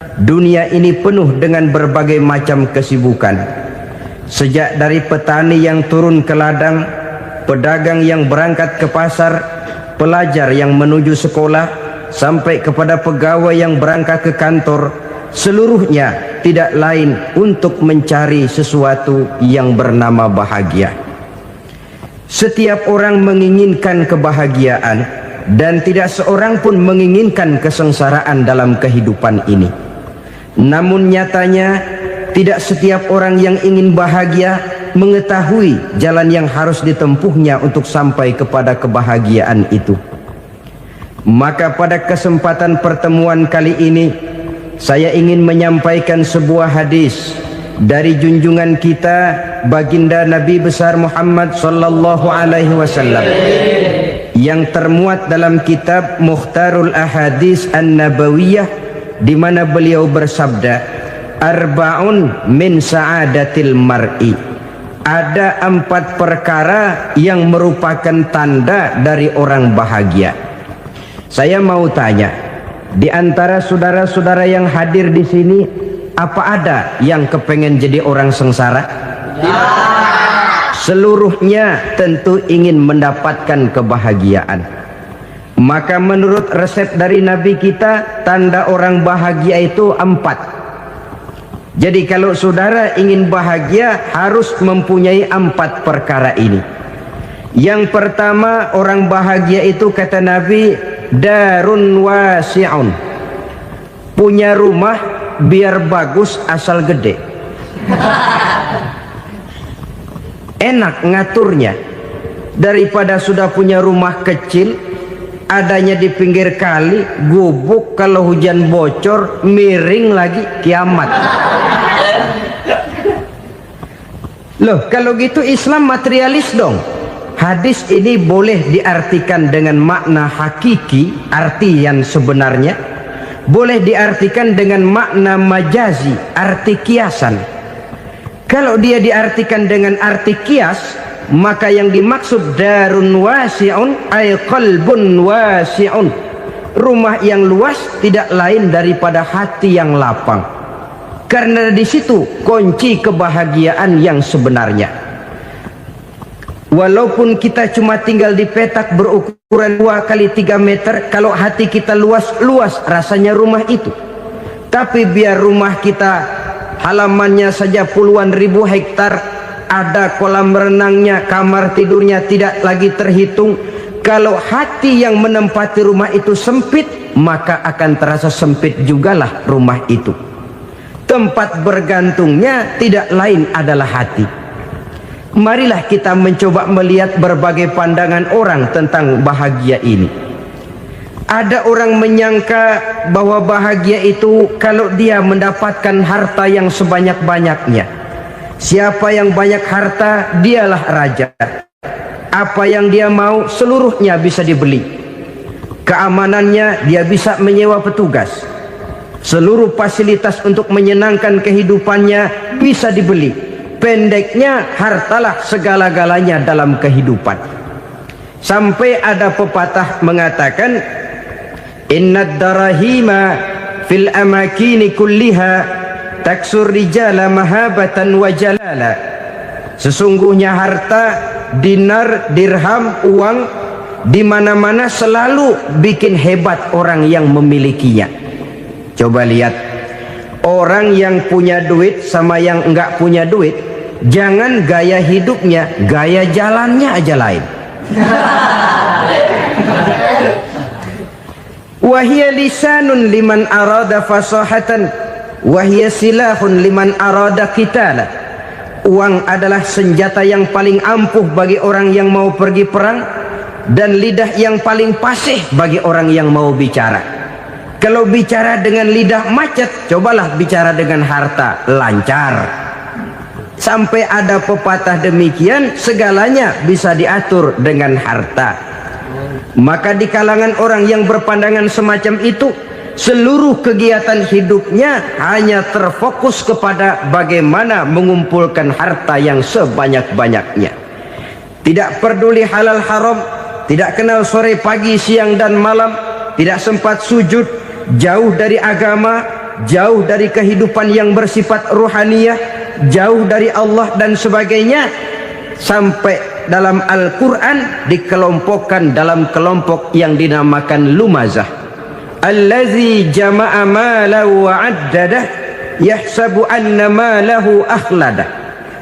Dunia ini penuh dengan berbagai macam kesibukan. Sejak dari petani yang turun ke ladang, pedagang yang berangkat ke pasar, pelajar yang menuju sekolah, sampai kepada pegawai yang berangkat ke kantor, seluruhnya tidak lain untuk mencari sesuatu yang bernama bahagia. Setiap orang menginginkan kebahagiaan, dan tidak seorang pun menginginkan kesengsaraan dalam kehidupan ini. Namun nyatanya tidak setiap orang yang ingin bahagia mengetahui jalan yang harus ditempuhnya untuk sampai kepada kebahagiaan itu. Maka pada kesempatan pertemuan kali ini saya ingin menyampaikan sebuah hadis dari junjungan kita baginda Nabi besar Muhammad sallallahu alaihi wasallam yang termuat dalam kitab Mukhtarul Ahadits An-Nabawiyah, di mana beliau bersabda, arba'un min sa'adatil mar'i. Ada 4 perkara yang merupakan tanda dari orang bahagia. Saya mau tanya, di antara saudara-saudara yang hadir di sini, apa ada yang kepengen jadi orang sengsara? Ya. Seluruhnya tentu ingin mendapatkan kebahagiaan. Maka menurut resep dari Nabi kita, tanda orang bahagia itu 4. Jadi kalau saudara ingin bahagia, harus mempunyai 4 perkara ini. Yang pertama, orang bahagia itu kata Nabi, darun wasi'un. Punya rumah biar bagus asal gede. Enak ngaturnya. Daripada sudah punya rumah kecil, adanya di pinggir kali, gubuk, kalau hujan bocor, miring lagi, kiamat. Loh, kalau gitu Islam materialis dong. Hadis ini boleh diartikan dengan makna hakiki, arti yang sebenarnya. Boleh diartikan dengan makna majazi, arti kiasan. Kalau dia diartikan dengan arti kias, maka yang dimaksud darun wasi'un ay qalbun wasi'un. Rumah yang luas tidak lain daripada hati yang lapang. Karena di situ kunci kebahagiaan yang sebenarnya. Walaupun kita cuma tinggal di petak berukuran 2 kali 3 meter, kalau hati kita luas rasanya rumah itu. Tapi biar rumah kita halamannya saja puluhan ribu hektar, ada kolam renangnya, kamar tidurnya tidak lagi terhitung. Kalau hati yang menempati rumah itu sempit, maka akan terasa sempit jugalah rumah itu. Tempat bergantungnya tidak lain adalah hati. Marilah kita mencoba melihat berbagai pandangan orang tentang bahagia ini. Ada orang menyangka bahwa bahagia itu kalau dia mendapatkan harta yang sebanyak-banyaknya. Siapa yang banyak harta, dialah raja. Apa yang dia mau, seluruhnya bisa dibeli. Keamanannya, dia bisa menyewa petugas. Seluruh fasilitas untuk menyenangkan kehidupannya bisa dibeli. Pendeknya, hartalah segala-galanya dalam kehidupan. Sampai ada pepatah mengatakan, innad darahima fil amakini kulliha taksur rijala mahabatan wa jalala. Sesungguhnya harta, dinar, dirham, uang di mana-mana selalu bikin hebat orang yang memilikinya. Coba lihat, orang yang punya duit sama yang enggak punya duit, jangan gaya hidupnya, gaya jalannya aja lain. Wahia lisanun liman arada fasahatan, wahia silahun liman arada qitala. Uang adalah senjata yang paling ampuh bagi orang yang mau pergi perang, dan lidah yang paling fasih bagi orang yang mau bicara. Kalau bicara dengan lidah macet, cobalah bicara dengan harta, lancar. Sampai ada pepatah demikian, segalanya bisa diatur dengan harta. Maka di kalangan orang yang berpandangan semacam itu, seluruh kegiatan hidupnya hanya terfokus kepada bagaimana mengumpulkan harta yang sebanyak-banyaknya. Tidak peduli halal haram, tidak kenal sore pagi siang dan malam, tidak sempat sujud, jauh dari agama, jauh dari kehidupan yang bersifat ruhaniyah, jauh dari Allah dan sebagainya, sampai dalam Al-Quran dikelompokkan dalam kelompok yang dinamakan lumazah. Allazi jama'a malahu wa addadah yahsabu anna malahu akhladah.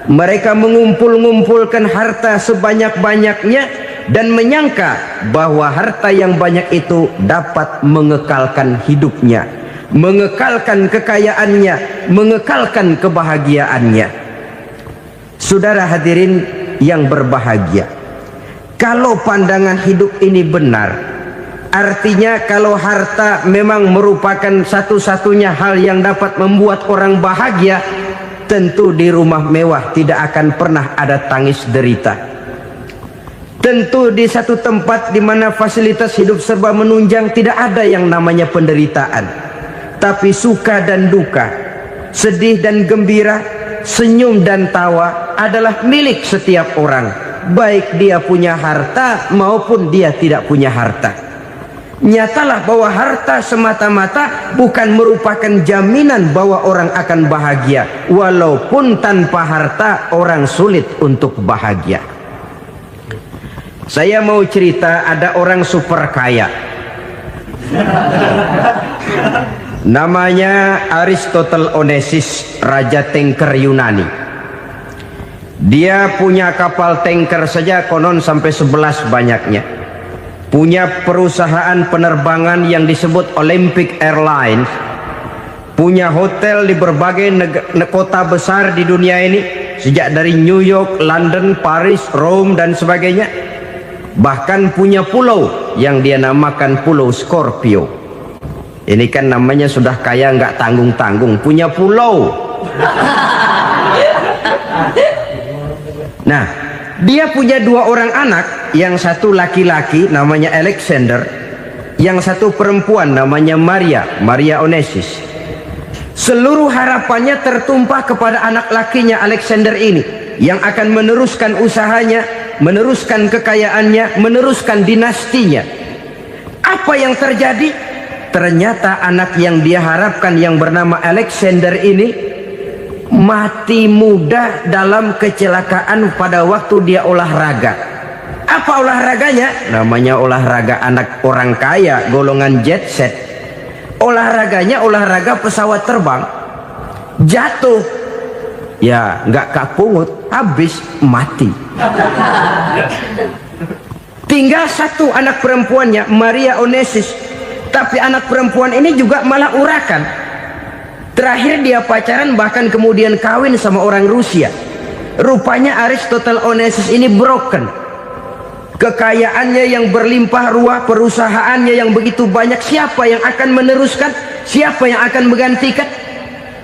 Mereka mengumpul-ngumpulkan harta sebanyak-banyaknya dan menyangka bahwa harta yang banyak itu dapat mengekalkan hidupnya, mengekalkan kekayaannya, mengekalkan kebahagiaannya. Saudara hadirin yang berbahagia, kalau pandangan hidup ini benar, artinya kalau harta memang merupakan satu-satunya hal yang dapat membuat orang bahagia, tentu di rumah mewah tidak akan pernah ada tangis derita. Tentu di satu tempat di mana fasilitas hidup serba menunjang tidak ada yang namanya penderitaan. Tapi suka dan duka, sedih dan gembira, senyum dan tawa adalah milik setiap orang, baik dia punya harta maupun dia tidak punya harta. Nyatalah bahwa harta semata-mata bukan merupakan jaminan bahwa orang akan bahagia, walaupun tanpa harta orang sulit untuk bahagia. Saya mau cerita, ada orang super kaya, namanya Aristotle Onesius, raja tanker Yunani. Dia punya kapal tanker saja konon sampai 11 banyaknya. Punya perusahaan penerbangan yang disebut Olympic Airlines. Punya hotel di berbagai kota besar di dunia ini, sejak dari New York, London, Paris, Rome dan sebagainya. Bahkan punya pulau yang dia namakan Pulau Scorpio. Ini kan namanya sudah kaya nggak tanggung-tanggung, punya pulau. Nah, dia punya 2 orang anak, yang satu laki-laki namanya Alexander, yang satu perempuan namanya Maria Onesius. Seluruh harapannya tertumpah kepada anak lakinya Alexander ini, yang akan meneruskan usahanya, meneruskan kekayaannya, meneruskan dinastinya. Apa yang terjadi? Ternyata anak yang dia harapkan yang bernama Alexander ini mati muda dalam kecelakaan pada waktu dia olahraga. Apa olahraganya? Namanya olahraga anak orang kaya, golongan jet set. Olahraganya olahraga pesawat terbang. Jatuh, ya nggak kapungut, habis mati. Tinggal satu anak perempuannya, Maria Onesius. Tapi anak perempuan ini juga malah urakan. Terakhir dia pacaran, bahkan kemudian kawin sama orang Rusia. Rupanya Aristotle Onesius ini broken. Kekayaannya yang berlimpah ruah, perusahaannya yang begitu banyak, siapa yang akan meneruskan? Siapa yang akan menggantikan?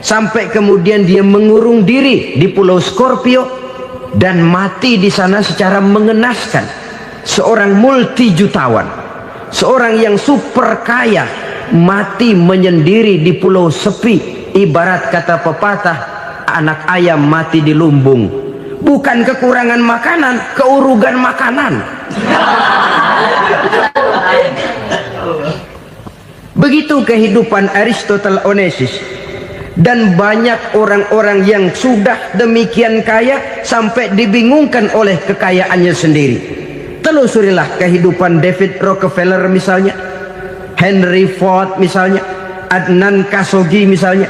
Sampai kemudian dia mengurung diri di Pulau Scorpio dan mati di sana secara mengenaskan. Seorang multi jutawan, seorang yang super kaya, mati menyendiri di pulau sepi. Ibarat kata pepatah, anak ayam mati di lumbung. Bukan kekurangan makanan, keurugan makanan. Begitu kehidupan Aristotle Onesius. Dan banyak orang-orang yang sudah demikian kaya sampai dibingungkan oleh kekayaannya sendiri. Telusurilah kehidupan David Rockefeller misalnya, Henry Ford misalnya, Adnan Khashoggi misalnya.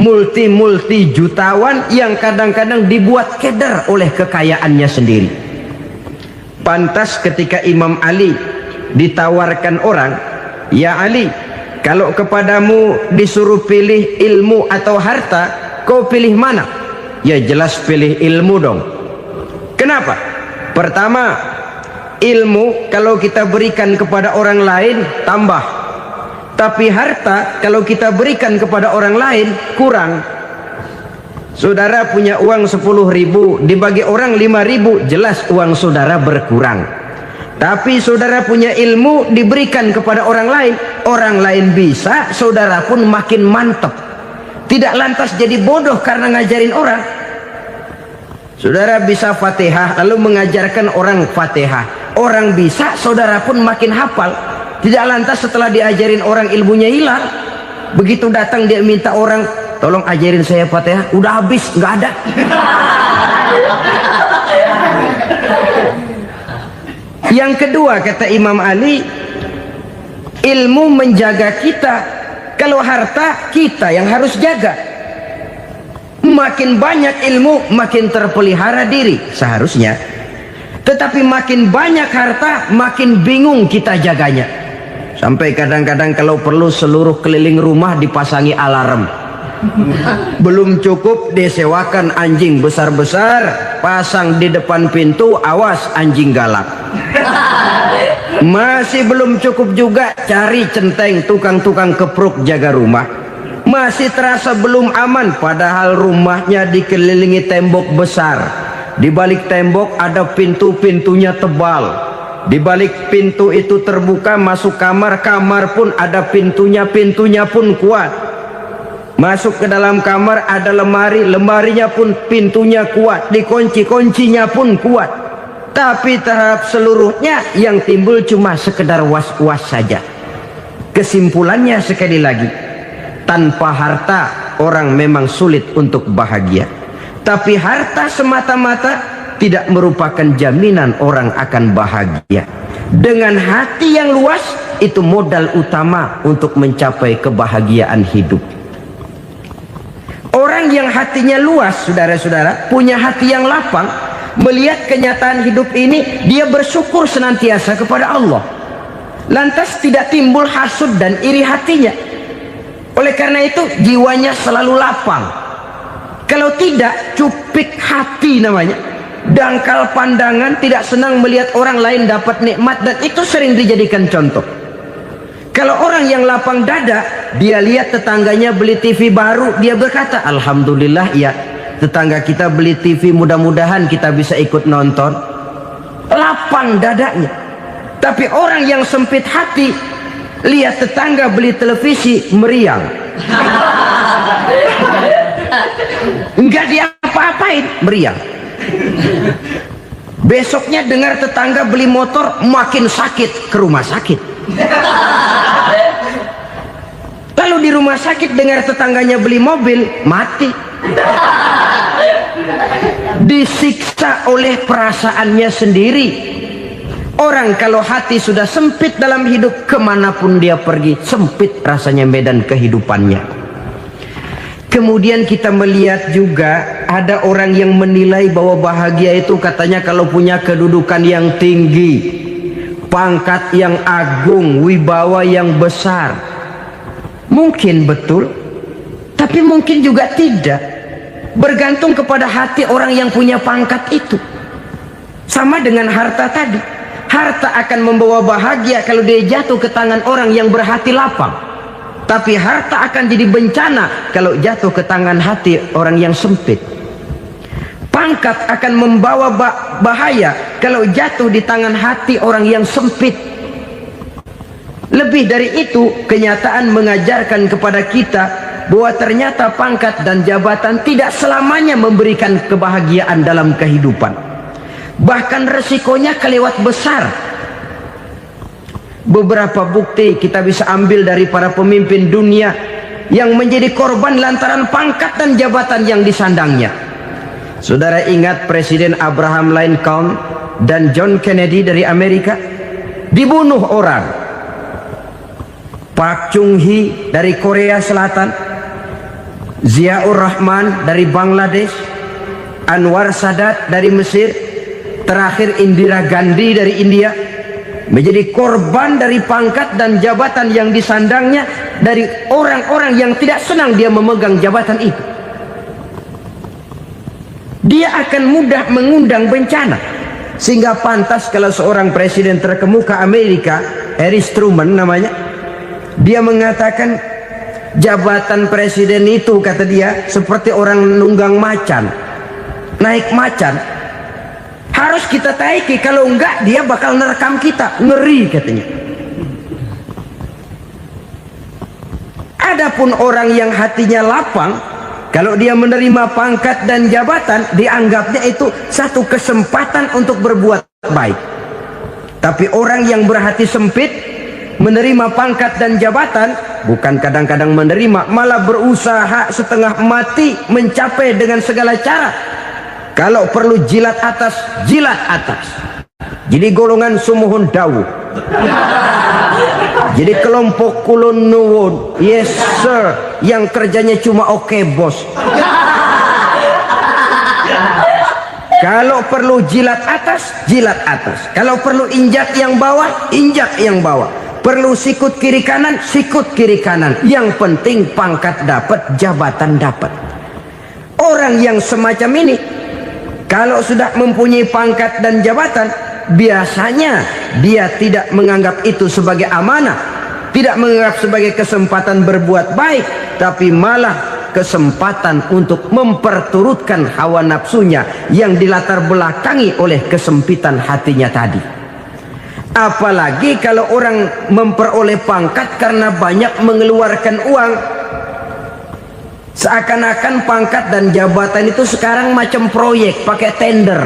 Multi jutawan yang kadang-kadang dibuat keder oleh kekayaannya sendiri. Pantas ketika Imam Ali ditawarkan orang, "Ya Ali, kalau kepadamu disuruh pilih ilmu atau harta, kau pilih mana?" Ya jelas pilih ilmu dong. Kenapa? Pertama, ilmu kalau kita berikan kepada orang lain tambah. Tapi harta kalau kita berikan kepada orang lain kurang. Saudara punya uang 10.000, dibagi orang 5.000, jelas uang saudara berkurang. Tapi saudara punya ilmu, diberikan kepada orang lain bisa, saudara pun makin mantap. Tidak lantas jadi bodoh karena ngajarin orang. Saudara bisa Fatihah lalu mengajarkan orang Fatihah, orang bisa, saudara pun makin hafal. Tidak lantas setelah diajarin orang ilmunya hilang. Begitu datang dia minta orang, tolong ajarin saya Fatihah, udah habis, nggak ada. Yang kedua kata Imam Ali, ilmu menjaga kita. Kalau harta, kita yang harus jaga. Makin banyak ilmu, makin terpelihara diri seharusnya. Tetapi makin banyak harta, makin bingung kita jaganya. Sampai kadang-kadang kalau perlu seluruh keliling rumah dipasangi alarm. Belum cukup disewakan anjing besar-besar, pasang di depan pintu, awas anjing galak. Masih belum cukup juga, cari centeng tukang-tukang kepruk jaga rumah. Masih terasa belum aman, padahal rumahnya dikelilingi tembok besar. Di balik tembok ada pintu-pintunya tebal. Di balik pintu itu terbuka masuk kamar, kamar pun ada pintunya, pintunya pun kuat. Masuk ke dalam kamar ada lemari, lemarinya pun pintunya kuat, dikunci, kuncinya pun kuat. Tapi terhadap seluruhnya yang timbul cuma sekedar was-was saja. Kesimpulannya sekali lagi, tanpa harta orang memang sulit untuk bahagia. Tapi harta semata-mata tidak merupakan jaminan orang akan bahagia. Dengan hati yang luas, itu modal utama untuk mencapai kebahagiaan hidup. Orang yang hatinya luas, saudara-saudara, punya hati yang lapang, melihat kenyataan hidup ini, dia bersyukur senantiasa kepada Allah. Lantas tidak timbul hasud dan iri hatinya. Oleh karena itu jiwanya selalu lapang. Kalau tidak, cupik hati namanya, dangkal pandangan, tidak senang melihat orang lain dapat nikmat, dan itu sering dijadikan contoh. Kalau orang yang lapang dada, dia lihat tetangganya beli TV baru, dia berkata, alhamdulillah ya, tetangga kita beli TV, mudah-mudahan kita bisa ikut nonton. Lapang dadanya. Tapi orang yang sempit hati, lihat tetangga beli televisi, meriang. Enggak diapa-apain, meriang. Besoknya dengar tetangga beli motor, makin sakit, ke rumah sakit. Lalu di rumah sakit dengar tetangganya beli mobil, mati. Disiksa oleh perasaannya sendiri. Orang kalau hati sudah sempit dalam hidup, kemanapun dia pergi, sempit rasanya medan kehidupannya. Kemudian kita melihat juga ada orang yang menilai bahwa bahagia itu katanya kalau punya kedudukan yang tinggi, pangkat yang agung, wibawa yang besar. Mungkin betul, tapi mungkin juga tidak. Bergantung kepada hati orang yang punya pangkat itu. Sama dengan harta tadi. Harta akan membawa bahagia kalau dia jatuh ke tangan orang yang berhati lapang. Tapi harta akan jadi bencana kalau jatuh ke tangan hati orang yang sempit. Pangkat akan membawa bahaya kalau jatuh di tangan hati orang yang sempit. Lebih dari itu, kenyataan mengajarkan kepada kita bahwa ternyata pangkat dan jabatan tidak selamanya memberikan kebahagiaan dalam kehidupan. Bahkan resikonya kelewat besar. Beberapa bukti kita bisa ambil dari para pemimpin dunia yang menjadi korban lantaran pangkat dan jabatan yang disandangnya. Saudara ingat Presiden Abraham Lincoln dan John Kennedy dari Amerika? Dibunuh orang. Park Chung-hee dari Korea Selatan, Ziaur Rahman dari Bangladesh, Anwar Sadat dari Mesir, terakhir Indira Gandhi dari India, menjadi korban dari pangkat dan jabatan yang disandangnya dari orang-orang yang tidak senang dia memegang jabatan itu. Dia akan mudah mengundang bencana. Sehingga pantas kalau seorang presiden terkemuka Amerika, Harry Truman namanya, dia mengatakan jabatan presiden itu, kata dia, seperti orang nunggang macan, naik macan. Harus kita taiki, kalau enggak dia bakal nerekam kita, ngeri katanya. Adapun orang yang hatinya lapang, kalau dia menerima pangkat dan jabatan, dianggapnya itu satu kesempatan untuk berbuat baik. Tapi orang yang berhati sempit, menerima pangkat dan jabatan, bukan kadang-kadang menerima, malah berusaha setengah mati mencapai dengan segala cara. Kalau perlu jilat atas, jilat atas. Jadi golongan sumuhun dawu. Jadi kelompok kulon nuwun, yes sir, yang kerjanya cuma oke bos. Kalau perlu jilat atas, jilat atas. Kalau perlu injak yang bawah, injak yang bawah. Perlu sikut kiri kanan, sikut kiri kanan. Yang penting pangkat dapat, jabatan dapat. Orang yang semacam ini, kalau sudah mempunyai pangkat dan jabatan, biasanya dia tidak menganggap itu sebagai amanah, tidak menganggap sebagai kesempatan berbuat baik, tapi malah kesempatan untuk memperturutkan hawa nafsunya yang dilatar belakangi oleh kesempitan hatinya tadi. Apalagi kalau orang memperoleh pangkat karena banyak mengeluarkan uang, seakan-akan pangkat dan jabatan itu sekarang macam proyek pakai tender.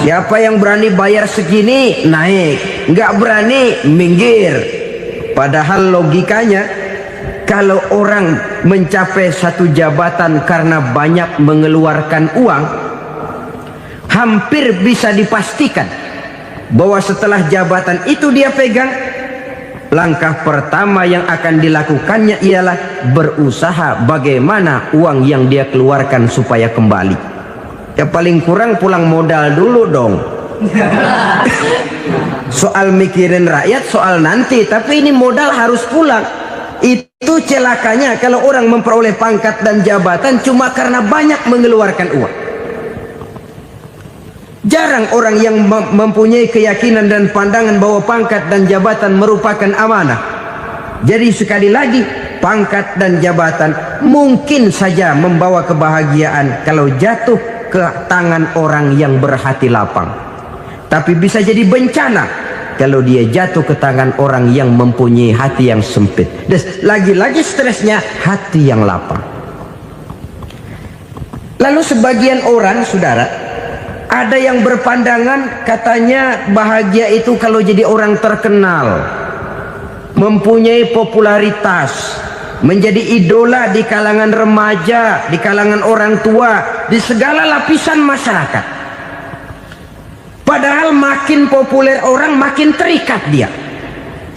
Siapa yang berani bayar segini naik, nggak berani minggir. Padahal logikanya, kalau orang mencapai satu jabatan karena banyak mengeluarkan uang, hampir bisa dipastikan bahwa setelah jabatan itu dia pegang, langkah pertama yang akan dilakukannya ialah berusaha bagaimana uang yang dia keluarkan supaya kembali. Ya paling kurang pulang modal dulu dong. Soal mikirin rakyat soal nanti, tapi ini modal harus pulang. Itu celakanya kalau orang memperoleh pangkat dan jabatan cuma karena banyak mengeluarkan uang. Jarang orang yang mempunyai keyakinan dan pandangan bahwa pangkat dan jabatan merupakan amanah. Jadi sekali lagi, pangkat dan jabatan mungkin saja membawa kebahagiaan kalau jatuh ke tangan orang yang berhati lapang. Tapi bisa jadi bencana kalau dia jatuh ke tangan orang yang mempunyai hati yang sempit. Dan lagi-lagi stresnya hati yang lapang. Lalu sebagian orang, saudara, ada yang berpandangan katanya bahagia itu kalau jadi orang terkenal, mempunyai popularitas, menjadi idola di kalangan remaja, di kalangan orang tua, di segala lapisan masyarakat. Padahal makin populer orang makin terikat dia.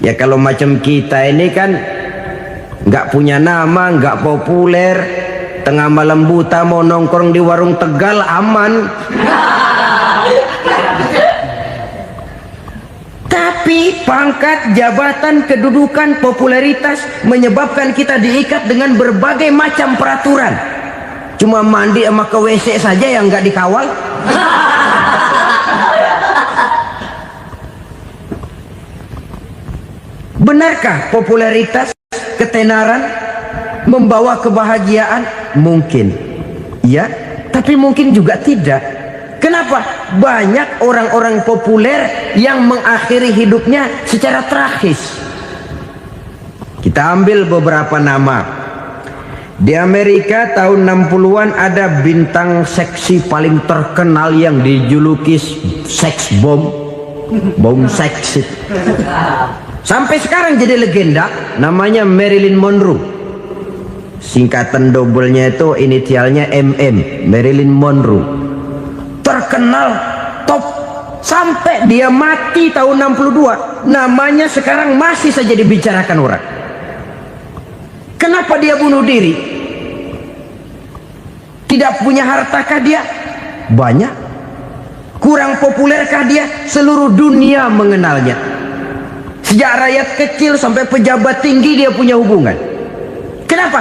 Ya kalau macam kita ini kan nggak punya nama, nggak populer, tengah malam buta mau nongkrong di warung Tegal aman. Tapi pangkat, jabatan, kedudukan, popularitas menyebabkan kita diikat dengan berbagai macam peraturan. Cuma mandi sama ke WC saja yang nggak dikawal. Benarkah popularitas, ketenaran membawa kebahagiaan? Mungkin ya, tapi mungkin juga tidak. Kenapa? Banyak orang-orang populer yang mengakhiri hidupnya secara tragis. Kita ambil beberapa nama. Di Amerika tahun 60-an ada bintang seksi paling terkenal yang dijuluki sex bomb, bom seks. Sampai sekarang jadi legenda, namanya Marilyn Monroe. Singkatan doublenya itu inisialnya MM, Marilyn Monroe. Terkenal top sampai dia mati tahun 62, namanya sekarang masih saja dibicarakan orang. Kenapa dia bunuh diri? Tidak punya hartakah dia? Banyak. Kurang populerkah dia? Seluruh dunia mengenalnya. Sejak rakyat kecil sampai pejabat tinggi dia punya hubungan. Kenapa?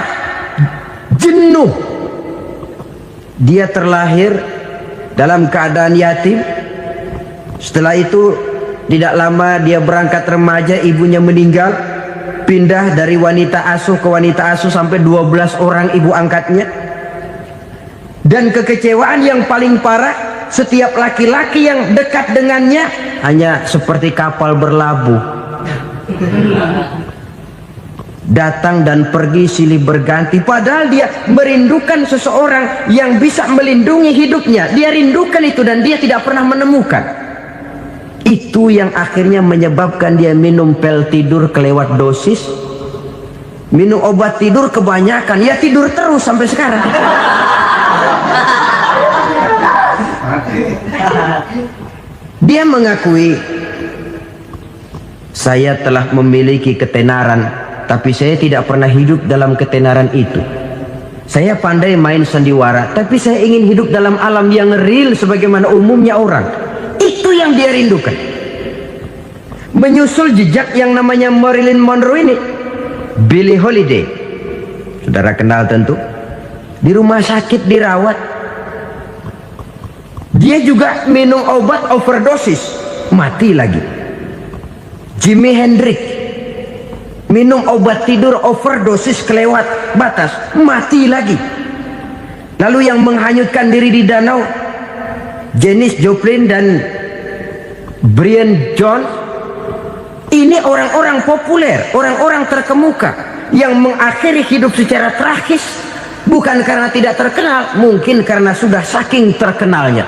Jenuh. Dia terlahir dalam keadaan yatim. Setelah itu tidak lama dia berangkat remaja, ibunya meninggal, pindah dari wanita asuh ke wanita asuh sampai 12 orang ibu angkatnya. Dan kekecewaan yang paling parah, setiap laki-laki yang dekat dengannya hanya seperti kapal berlabuh, datang dan pergi silih berganti. Padahal dia merindukan seseorang yang bisa melindungi hidupnya. Dia rindukan itu dan dia tidak pernah menemukan. Itu yang akhirnya menyebabkan dia minum pil tidur kelewat dosis, minum obat tidur kebanyakan, ya tidur terus sampai sekarang. Dia mengakui, saya telah memiliki ketenaran, tapi saya tidak pernah hidup dalam ketenaran itu. Saya pandai main sandiwara, tapi saya ingin hidup dalam alam yang real sebagaimana umumnya orang. Itu yang dia rindukan. Menyusul jejak yang namanya Marilyn Monroe ini, Billie Holiday, saudara kenal tentu, di rumah sakit dirawat. Dia juga minum obat overdosis, mati lagi. Jimi Hendrix minum obat tidur overdosis kelewat batas, mati lagi. Lalu yang menghanyutkan diri di danau, Janis Joplin dan Brian Jones, ini orang-orang populer, orang-orang terkemuka yang mengakhiri hidup secara tragis, bukan karena tidak terkenal, mungkin karena sudah saking terkenalnya.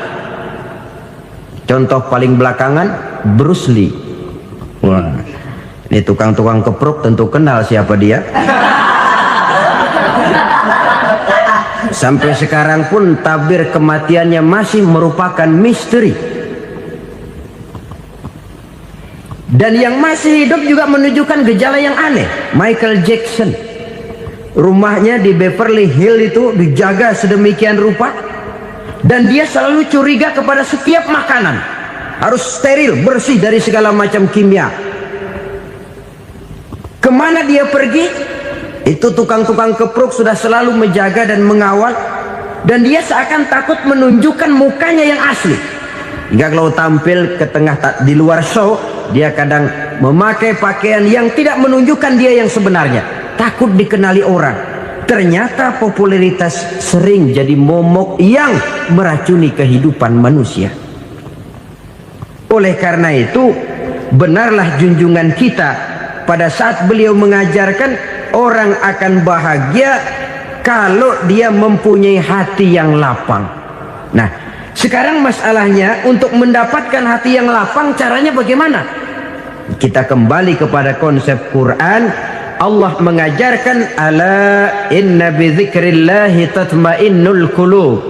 Contoh paling belakangan, Bruce Lee. Wah, ini tukang-tukang keprok tentu kenal siapa dia. Sampai sekarang pun tabir kematiannya masih merupakan misteri. Dan yang masih hidup juga menunjukkan gejala yang aneh. Michael Jackson, rumahnya di Beverly Hills itu dijaga sedemikian rupa, dan dia selalu curiga kepada setiap makanan harus steril, bersih dari segala macam kimia. Kemana dia pergi, itu tukang-tukang keprok sudah selalu menjaga dan mengawal, dan dia seakan takut menunjukkan mukanya yang asli. Hingga kalau tampil ke tengah di luar show, dia kadang memakai pakaian yang tidak menunjukkan dia yang sebenarnya, takut dikenali orang. Ternyata popularitas sering jadi momok yang meracuni kehidupan manusia. Oleh karena itu, benarlah junjungan kita pada saat beliau mengajarkan orang akan bahagia kalau dia mempunyai hati yang lapang. Nah, sekarang masalahnya untuk mendapatkan hati yang lapang, caranya bagaimana? Kita kembali kepada konsep Quran. Allah mengajarkan, ala inna bidzikrillahi tatmainnul qulub.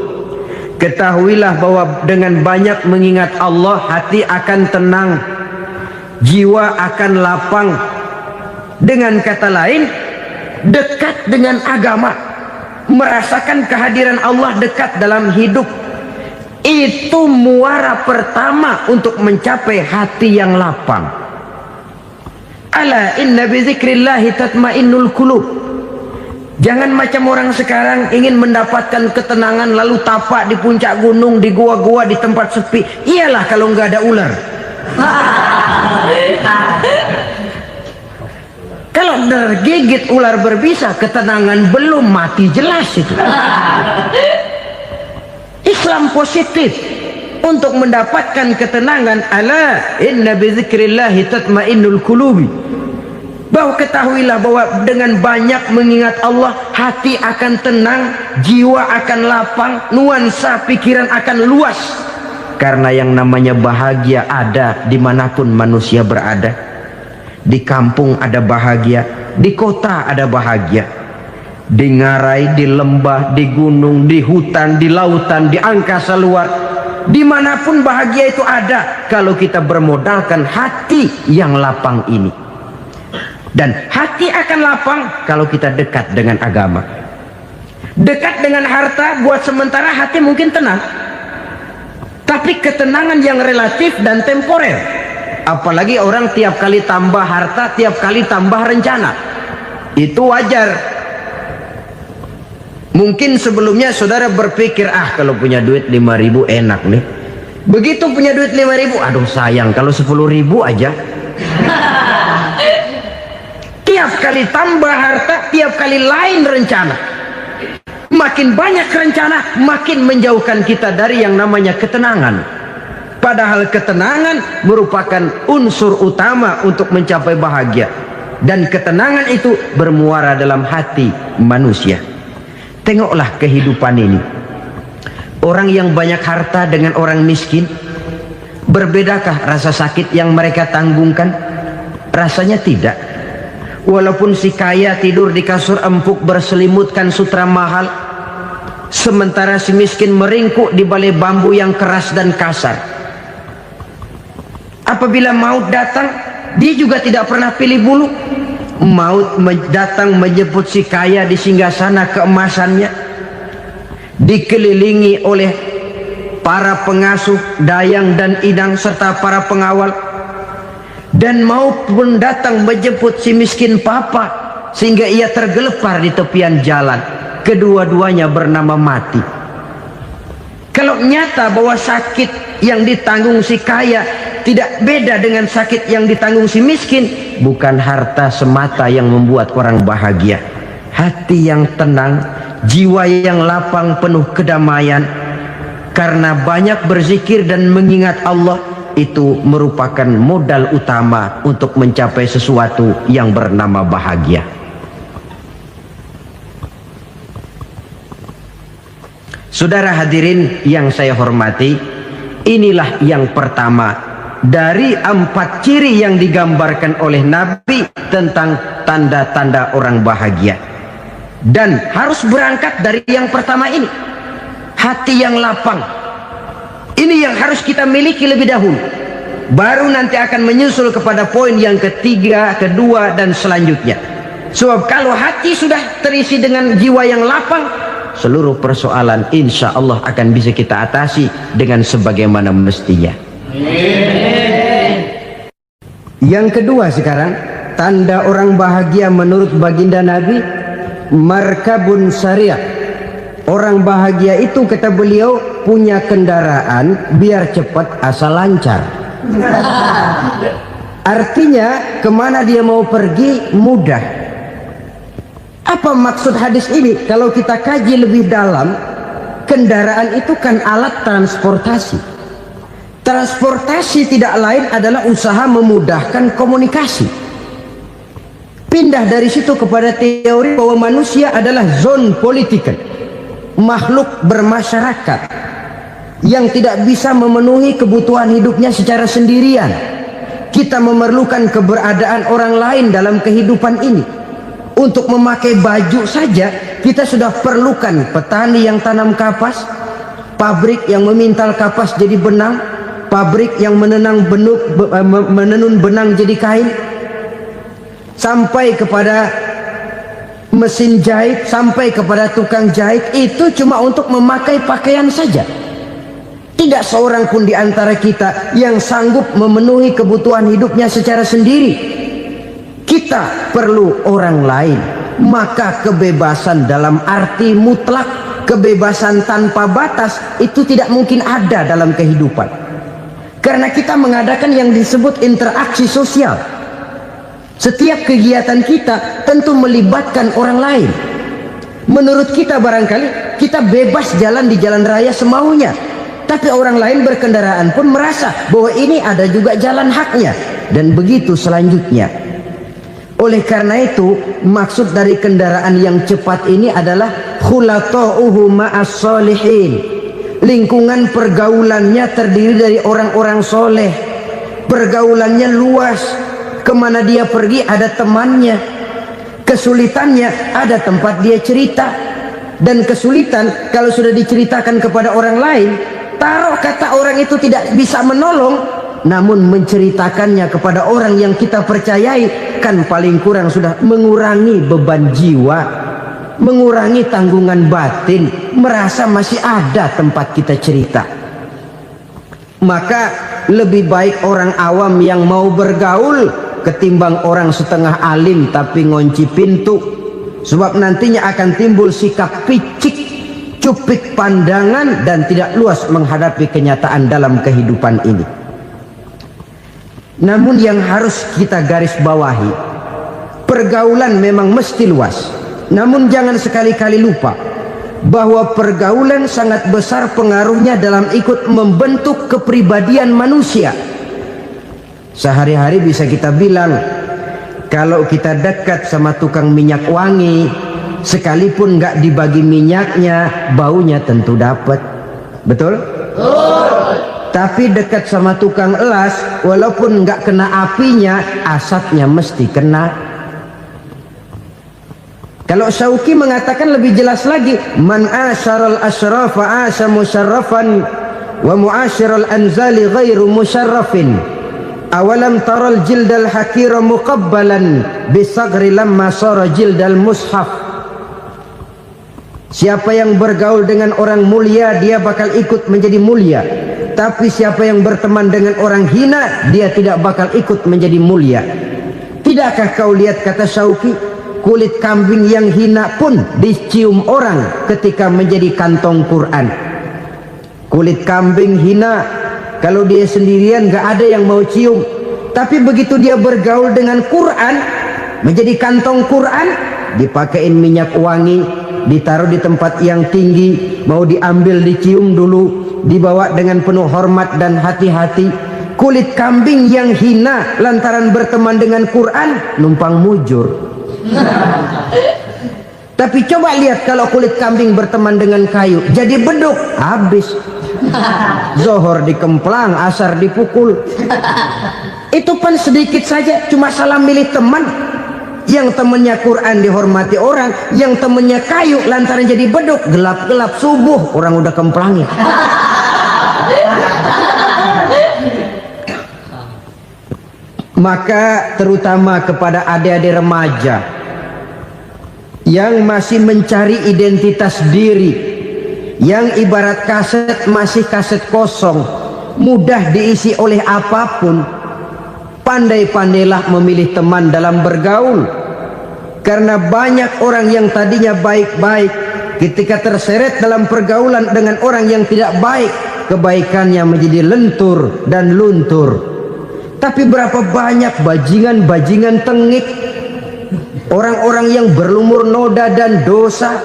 Ketahuilah bahwa dengan banyak mengingat Allah, hati akan tenang, jiwa akan lapang. Dengan kata lain, dekat dengan agama, merasakan kehadiran Allah dekat dalam hidup, itu muara pertama untuk mencapai hati yang lapang. Ala inna bizikrillahi tatmainnul qulub. Jangan macam orang sekarang ingin mendapatkan ketenangan lalu tapak di puncak gunung, di gua-gua, di tempat sepi. Iyalah kalau nggak ada ular. Kalau tergigit ular berbisa, ketenangan belum, mati jelas itu. Islam positif untuk mendapatkan ketenangan. Ala inna bizikrillahi tatmainnul qulubi. Bahwa ketahuilah bahwa dengan banyak mengingat Allah, hati akan tenang, jiwa akan lapang, nuansa pikiran akan luas. Karena yang namanya bahagia ada dimanapun manusia berada. Di kampung ada bahagia, di kota ada bahagia, di ngarai, di lembah, di gunung, di hutan, di lautan, di angkasa luar, dimanapun bahagia itu ada kalau kita bermodalkan hati yang lapang ini. Dan hati akan lapang kalau kita dekat dengan agama. Dekat dengan harta buat sementara hati mungkin tenang, tapi ketenangan yang relatif dan temporer. Apalagi orang tiap kali tambah harta, tiap kali tambah rencana. Itu wajar. Mungkin sebelumnya saudara berpikir, kalau punya duit 5.000 enak nih. Begitu punya duit 5.000, aduh sayang kalau 10.000 aja. Tiap kali tambah harta, tiap kali lain rencana. Makin banyak rencana, makin menjauhkan kita dari yang namanya ketenangan. Padahal ketenangan merupakan unsur utama untuk mencapai bahagia. Dan ketenangan itu bermuara dalam hati manusia. Tengoklah kehidupan ini. Orang yang banyak harta dengan orang miskin Berbedakah rasa sakit yang mereka tanggungkan? Rasanya tidak. Walaupun si kaya tidur di kasur empuk berselimutkan sutra mahal, sementara si miskin meringkuk di balai bambu yang keras dan kasar. Apabila maut datang, dia juga tidak pernah pilih bulu. Maut datang menjemput si kaya di singgasana keemasannya, dikelilingi oleh para pengasuh, dayang dan idang serta para pengawal. Dan maut pun datang menjemput si miskin papa, sehingga ia tergelepar di tepian jalan. Kedua-duanya bernama mati. Kalau nyata bahwa sakit yang ditanggung si kaya tidak beda dengan sakit yang ditanggung si miskin, bukan harta semata yang membuat orang bahagia. Hati yang tenang, jiwa yang lapang penuh kedamaian, karena banyak berzikir dan mengingat Allah, itu merupakan modal utama untuk mencapai sesuatu yang bernama bahagia. Saudara hadirin yang saya hormati, inilah yang pertama dari 4 ciri yang digambarkan oleh Nabi tentang tanda-tanda orang bahagia. Dan harus berangkat dari yang pertama ini, hati yang lapang. Ini yang harus kita miliki lebih dahulu, baru nanti akan menyusul kepada poin yang ketiga, kedua, dan selanjutnya. Sebab kalau hati sudah terisi dengan jiwa yang lapang, seluruh persoalan insya Allah akan bisa kita atasi dengan sebagaimana mestinya. Yang kedua sekarang, tanda orang bahagia menurut baginda Nabi, markabun syariah. Orang bahagia itu, kata beliau, punya kendaraan biar cepat asal lancar. Artinya kemana dia mau pergi mudah. Apa maksud hadis ini? Kalau kita kaji lebih dalam, kendaraan itu kan alat transportasi. Transportasi tidak lain adalah usaha memudahkan komunikasi. Pindah dari situ kepada teori bahwa manusia adalah zon political, makhluk bermasyarakat yang tidak bisa memenuhi kebutuhan hidupnya secara sendirian. Kita memerlukan keberadaan orang lain dalam kehidupan ini. Untuk memakai baju saja kita sudah perlukan petani yang tanam kapas, pabrik yang memintal kapas jadi benang, pabrik yang menenun benang jadi kain, sampai kepada mesin jahit, sampai kepada tukang jahit. Itu cuma untuk memakai pakaian saja. Tidak seorang pun di antara kita yang sanggup memenuhi kebutuhan hidupnya secara sendiri. Kita perlu orang lain. Maka kebebasan dalam arti mutlak, kebebasan tanpa batas, itu tidak mungkin ada dalam kehidupan. Karena kita mengadakan yang disebut interaksi sosial. Setiap kegiatan kita tentu melibatkan orang lain. Menurut kita barangkali kita bebas jalan di jalan raya semaunya, tapi orang lain berkendaraan pun merasa bahwa ini ada juga jalan haknya, dan begitu selanjutnya. Oleh karena itu, maksud dari kendaraan yang cepat ini adalah khulata'uhu ma'as solihin. Lingkungan pergaulannya terdiri dari orang-orang soleh. Pergaulannya luas. Kemana dia pergi ada temannya. Kesulitannya ada tempat dia cerita. Dan kesulitan kalau sudah diceritakan kepada orang lain, taruh kata orang itu tidak bisa menolong, namun menceritakannya kepada orang yang kita percayai, kan paling kurang sudah mengurangi beban jiwa, mengurangi tanggungan batin, merasa masih ada tempat kita cerita. Maka lebih baik orang awam yang mau bergaul ketimbang orang setengah alim tapi ngunci pintu. Sebab nantinya akan timbul sikap picik, cupik pandangan, dan tidak luas menghadapi kenyataan dalam kehidupan ini. Namun yang harus kita garis bawahi, pergaulan memang mesti luas. Namun jangan sekali-kali lupa bahwa pergaulan sangat besar pengaruhnya dalam ikut membentuk kepribadian manusia. Sehari-hari bisa kita bilang, kalau kita dekat sama tukang minyak wangi, sekalipun nggak dibagi minyaknya, baunya tentu dapat. Betul? Tapi dekat sama tukang elas, walaupun nggak kena apinya, asapnya mesti kena. Kalau Syauqi mengatakan lebih jelas lagi, man asyaral asyrafa asya musyarrafan wa muasyiral anzali ghairu musyarrafin. Awalam taral jildal hakira muqabbalan bisagri lamma sara jildal mushaf. Siapa yang bergaul dengan orang mulia, dia bakal ikut menjadi mulia. Tapi siapa yang berteman dengan orang hina, dia tidak bakal ikut menjadi mulia. Tidakkah kau lihat, kata Syauqi, kulit kambing yang hina pun dicium orang ketika menjadi kantong Quran. Kulit kambing hina, kalau dia sendirian gak ada yang mau cium. Tapi begitu dia bergaul dengan Quran, menjadi kantong Quran, dipakein minyak wangi, ditaruh di tempat yang tinggi, mau diambil dicium dulu, dibawa dengan penuh hormat dan hati-hati. Kulit kambing yang hina lantaran berteman dengan Quran, numpang mujur. Tapi coba lihat kalau kulit kambing berteman dengan kayu, jadi beduk, habis. Zohor dikemplang, asar dipukul. Itu pun sedikit saja, cuma salah milih teman. Yang temannya Quran dihormati orang, yang temannya kayu lantaran jadi beduk, gelap-gelap subuh orang udah kemplangi. Maka terutama kepada adik-adik remaja yang masih mencari identitas diri, yang ibarat kaset masih kaset kosong, mudah diisi oleh apapun, pandai-pandailah memilih teman dalam bergaul. Karena banyak orang yang tadinya baik-baik, ketika terseret dalam pergaulan dengan orang yang tidak baik, kebaikannya menjadi lentur dan luntur. Tapi berapa banyak bajingan-bajingan tengik, orang-orang yang berlumur noda dan dosa,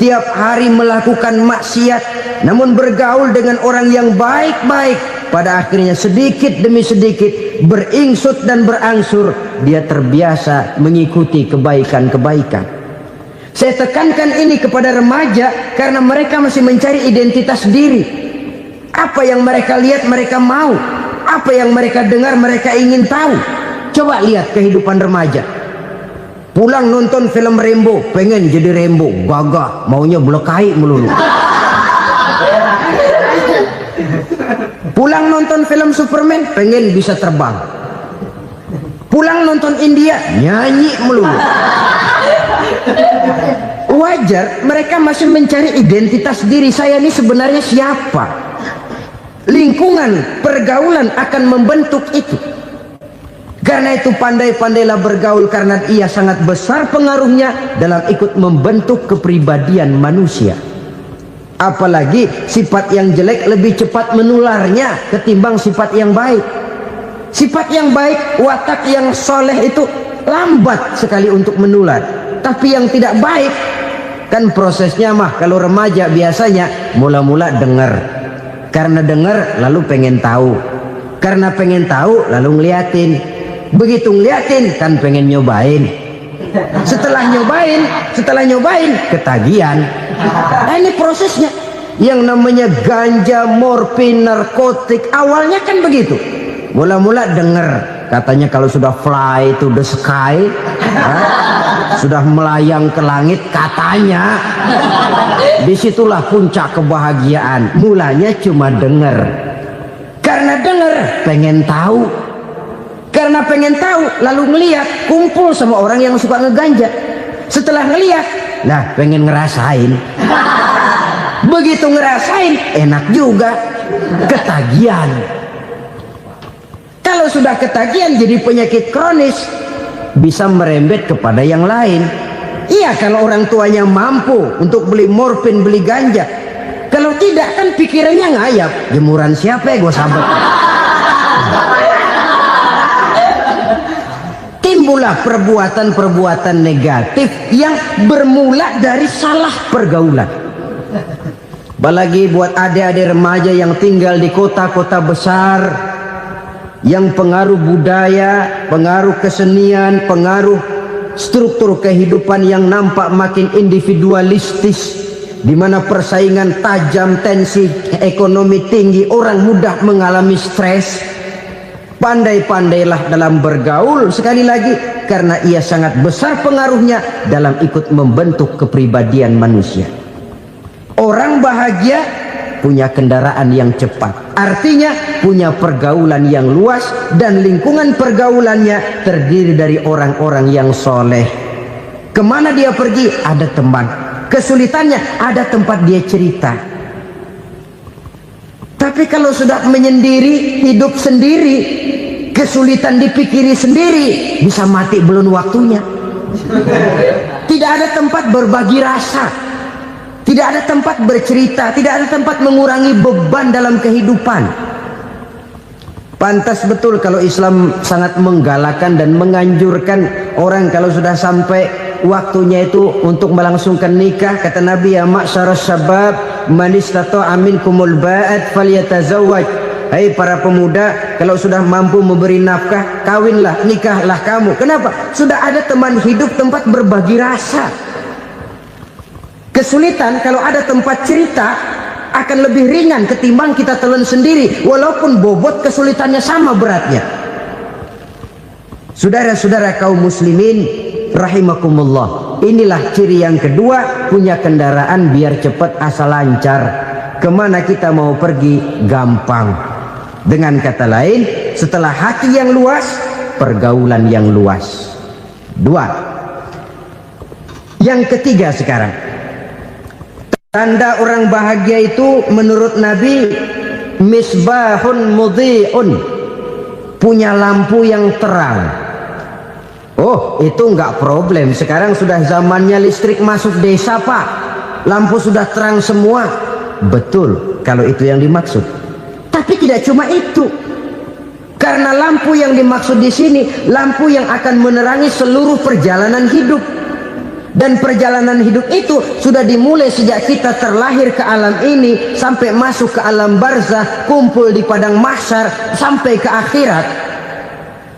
tiap hari melakukan maksiat, namun bergaul dengan orang yang baik-baik, pada akhirnya sedikit demi sedikit beringsut dan berangsur dia terbiasa mengikuti kebaikan-kebaikan. Saya tekankan ini kepada remaja karena mereka masih mencari identitas diri. Apa yang mereka lihat mereka mau, apa yang mereka dengar mereka ingin tahu. Coba lihat kehidupan remaja. Pulang nonton film Rambo, pengen jadi Rambo, gagah, maunya belekai melulu. Pulang nonton film Superman, pengen bisa terbang. Pulang nonton India, nyanyi melulu. Wajar, mereka masih mencari identitas diri. Saya ini sebenarnya siapa? Lingkungan, pergaulan akan membentuk itu. Karena itu pandai-pandailah bergaul, karena ia sangat besar pengaruhnya dalam ikut membentuk kepribadian manusia. Apalagi sifat yang jelek lebih cepat menularnya ketimbang sifat yang baik. Sifat yang baik, watak yang soleh itu lambat sekali untuk menular. Tapi yang tidak baik, kan prosesnya mah kalau remaja biasanya mula-mula dengar. Karena dengar lalu pengen tahu. Karena pengen tahu lalu ngeliatin. Begitu ngeliatin kan pengen nyobain. Setelah nyobain ketagihan. Nah, ini prosesnya. Yang namanya ganja, morfin, narkotik, awalnya kan begitu. Mula-mula dengar, katanya kalau sudah fly to the sky, sudah melayang ke langit, katanya disitulah puncak kebahagiaan. Mulanya cuma dengar. Karena dengar pengen tahu. Karena pengen tahu lalu ngeliat, kumpul sama orang yang suka ngeganja. Setelah ngeliat, nah pengen ngerasain. Begitu ngerasain enak juga, ketagihan. Kalau sudah ketagihan jadi penyakit kronis, bisa merembet kepada yang lain. Iya, kalau orang tuanya mampu untuk beli morfin, beli ganja. Kalau tidak kan pikirannya ngayap, jemuran siapa ya gue sabet. Timbullah perbuatan-perbuatan negatif yang bermula dari salah pergaulan. Apalagi buat adik-adik remaja yang tinggal di kota-kota besar, yang pengaruh budaya, pengaruh kesenian, pengaruh struktur kehidupan yang nampak makin individualistis, di mana persaingan tajam, tensi ekonomi tinggi, orang mudah mengalami stres. Pandai-pandailah dalam bergaul, sekali lagi, karena ia sangat besar pengaruhnya dalam ikut membentuk kepribadian manusia. Orang bahagia punya kendaraan yang cepat, artinya punya pergaulan yang luas, dan lingkungan pergaulannya terdiri dari orang-orang yang soleh. Kemana dia pergi, ada teman. Kesulitannya, ada tempat dia cerita. Tapi kalau sudah menyendiri, hidup sendiri, kesulitan dipikiri sendiri, bisa mati belum waktunya. Tidak ada tempat berbagi rasa, tidak ada tempat bercerita, tidak ada tempat mengurangi beban dalam kehidupan. Pantas betul kalau Islam sangat menggalakkan dan menganjurkan orang kalau sudah sampai waktunya itu untuk melangsungkan nikah. Kata Nabi, ya ma'syaras syabab man istata'a minkumul ba'at falyatazawwaj. Hai para pemuda, kalau sudah mampu memberi nafkah, kawinlah, nikahlah kamu. Kenapa? Sudah ada teman hidup, tempat berbagi rasa. Kesulitan kalau ada tempat cerita akan lebih ringan ketimbang kita telan sendiri, walaupun bobot kesulitannya sama beratnya. Saudara-saudara kaum muslimin rahimakumullah, inilah ciri yang kedua, punya kendaraan biar cepat asal lancar. Kemana kita mau pergi gampang. Dengan kata lain, setelah hati yang luas, pergaulan yang luas. Dua. Yang ketiga sekarang, tanda orang bahagia itu menurut Nabi, misbahun mudhi'un, punya lampu yang terang. Oh, itu enggak problem. Sekarang sudah zamannya listrik masuk desa, Pak. Lampu sudah terang semua. Betul, kalau itu yang dimaksud. Tapi tidak cuma itu. Karena lampu yang dimaksud di sini, lampu yang akan menerangi seluruh perjalanan hidup. Dan perjalanan hidup itu sudah dimulai sejak kita terlahir ke alam ini, sampai masuk ke alam barzah, kumpul di padang mahsyar, sampai ke akhirat.